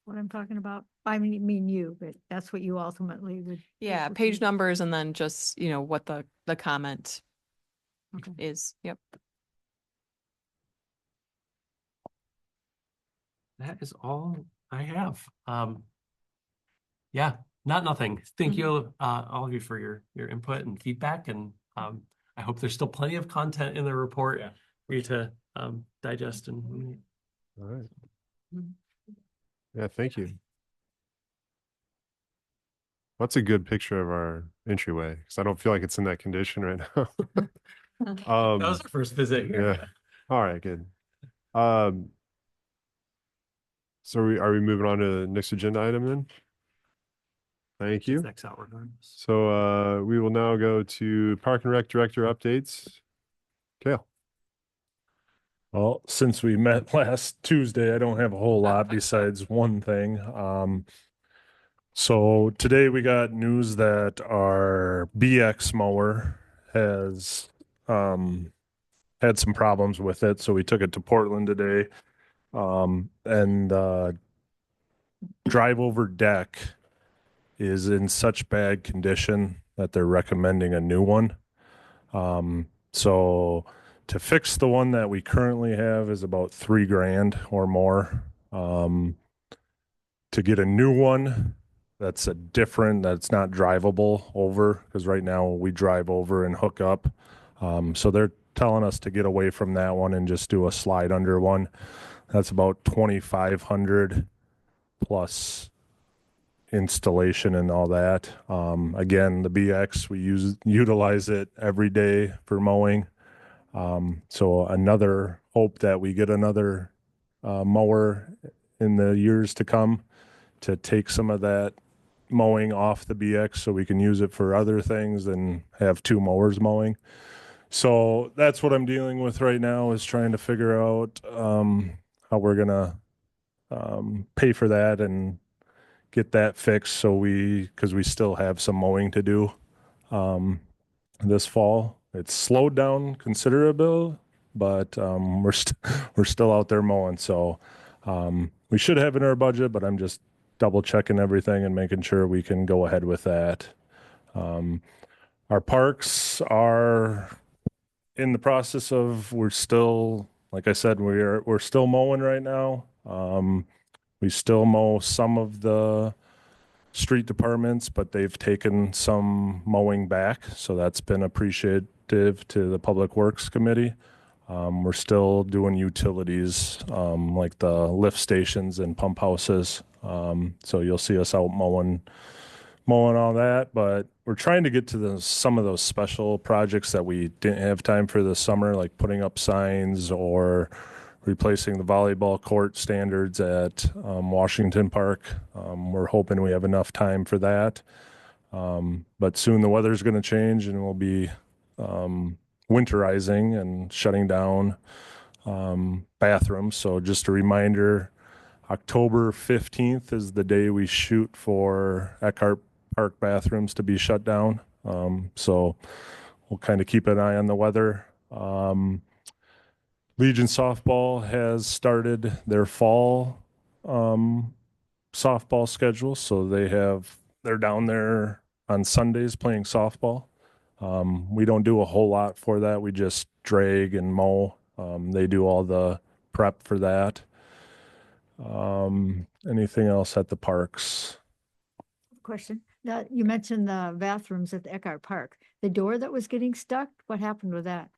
what I'm talking about. I mean you, but that's what you ultimately would. Yeah, would page do. numbers and then just, what the comment Okay. is. Yep. that is all I have. Yeah, not nothing. Thank you, all of you for your input and feedback. And I hope there's still plenty of content in the report Yeah. for you to digest and All right. Yeah, thank you. That's a good picture of our entryway, because I don't feel like it's in that condition right now. that was our first visit here. Yeah. All right, good. So are we moving on to the next agenda item then? Thank It's you. next out regardless. So we will now go to Park and Rec Director updates. Kale. Well, since we met last Tuesday, I don't have a whole lot besides one thing. So today we got news that our BX mower has had some problems with it, so we took it to Portland today. And drive over deck is in such bad condition that they're recommending a new one. So to fix the one that we currently have is about $3,000 or more. To get a new one that's that's not drivable over, because right now we drive over and hook up. So they're telling us to get away from that one and just do a slide under one. That's about 2,500 plus installation and all that. Again, the BX, we utilize it every day for mowing. So another hope that we get another mower in the years to come to take some of that mowing off the BX so we can use it for other things and have 2 mowers mowing. So that's what I'm dealing with right now, is trying to figure out how we're gonna pay for that and get that fixed, because we still have some mowing to do this fall. It's slowed down considerable, but we're still out there mowing. So we should have in our budget, but I'm just double checking everything and making sure we can go ahead with that. Our parks are in the process of, we're still, like I said, we're still mowing right now. We still mow some of the street departments, but they've taken some mowing back, so that's been appreciative to the Public Works Committee. We're still doing utilities, like the lift stations and pump houses. So you'll see us out mowing all that, but we're trying to get to some of those special projects that we didn't have time for this summer, like putting up signs or replacing the volleyball court standards at Washington Park. We're hoping we have enough time for that. But soon the weather's going to change and we'll be winterizing and shutting down bathrooms. So just a reminder, October 15th is the day we shoot for Eckhart Park bathrooms to be shut down. So we'll kind of keep an eye on the weather. Legion softball has started their fall softball schedule. So they're down there on Sundays playing softball. We don't do a whole lot for that. We just drag and mow. They do all the prep for that. Anything else at the parks? Question. Now, you mentioned the bathrooms at the Eckhart Park. The door that was getting stuck, what happened with that?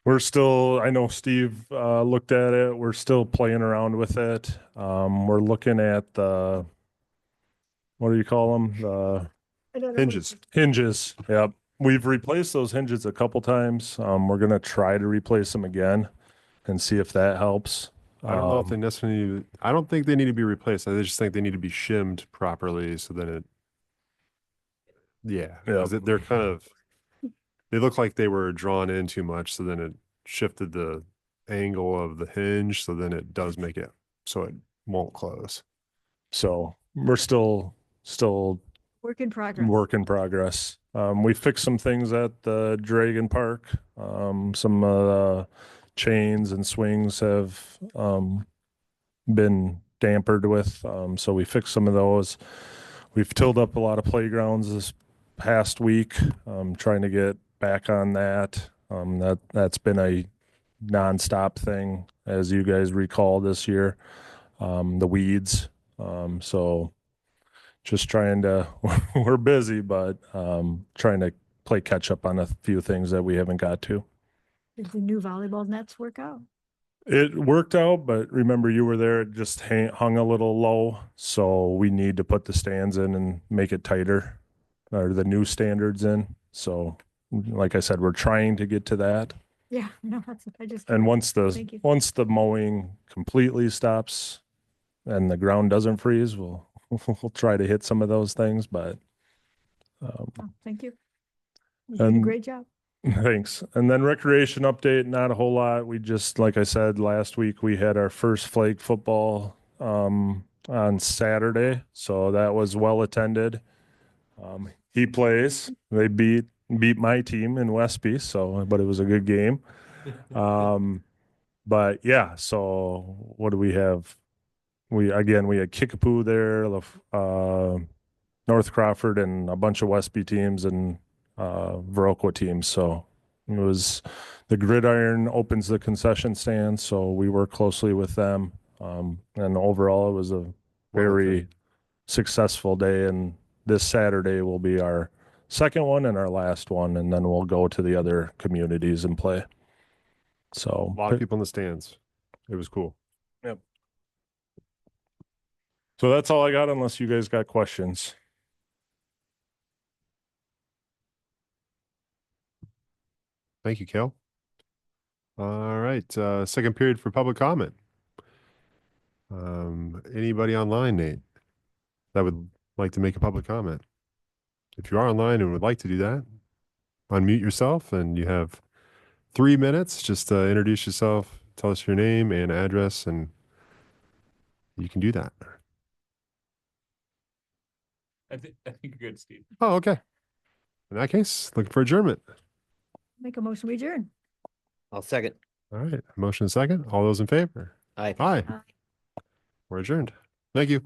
I know Steve looked at it. We're still playing around with it. We're looking at what do you call them? The I don't know what Hinges. it's- hinges. Yep. We've replaced those hinges a couple times. We're going to try to replace them again and see if that helps. I don't know if they necessarily, I don't think they need to be replaced. I just think they need to be shimmed properly so that yeah, 'cause they're kind of, they look like they were drawn in too much. So then it shifted the angle of the hinge. So then it does make it so it won't close. So we're still Work in progress. work in progress. We fixed some things at the Dragon Park. Some chains and swings have been dampered with. So we fixed some of those. We've tilled up a lot of playgrounds this past week, trying to get back on that. That's been a nonstop thing, as you guys recall this year. The weeds. So just trying to, we're busy, but trying to play catch up on a few things that we haven't got to. Did the new volleyball nets work out? It worked out, but remember you were there, it just hung a little low. So we need to put the stands in and make it tighter, or the new standards in. So like I said, we're trying to get to that. Yeah, no, I just. And once Thank you. the mowing completely stops and the ground doesn't freeze, we'll try to hit some of those things, but Oh, thank you. You did a And- great job. thanks. And then recreation update, not a whole lot. We just, like I said, last week we had our first flag football on Saturday. So that was well attended. He plays. They beat my team in Westby, but it was a good game. But yeah, so what do we have? We had Kickapoo there, North Crawford, and a bunch of Westby teams and Viroqua teams. So it was, the Gridiron opens the concession stand, so we work closely with them. And overall, it was a very successful day. And this Saturday will be our second one and our last one, and then we'll go to the other communities and play. So A lot of people in the stands. It was cool. So that's all I got, unless you guys got questions. Thank you, Kel. All right, second period for public comment. Anybody online, Nate, that would like to make a public comment? If you are online and would like to do that, unmute yourself, and you have 3 minutes. Just introduce yourself, tell us your name and address, and you can do that. I think you're good, Steve. Oh, okay. In that case, looking for adjournment. Make a motion, we adjourn. I'll second. All right, motion second. All those in favor? Aye. Aye. Aye. We're adjourned. Thank you.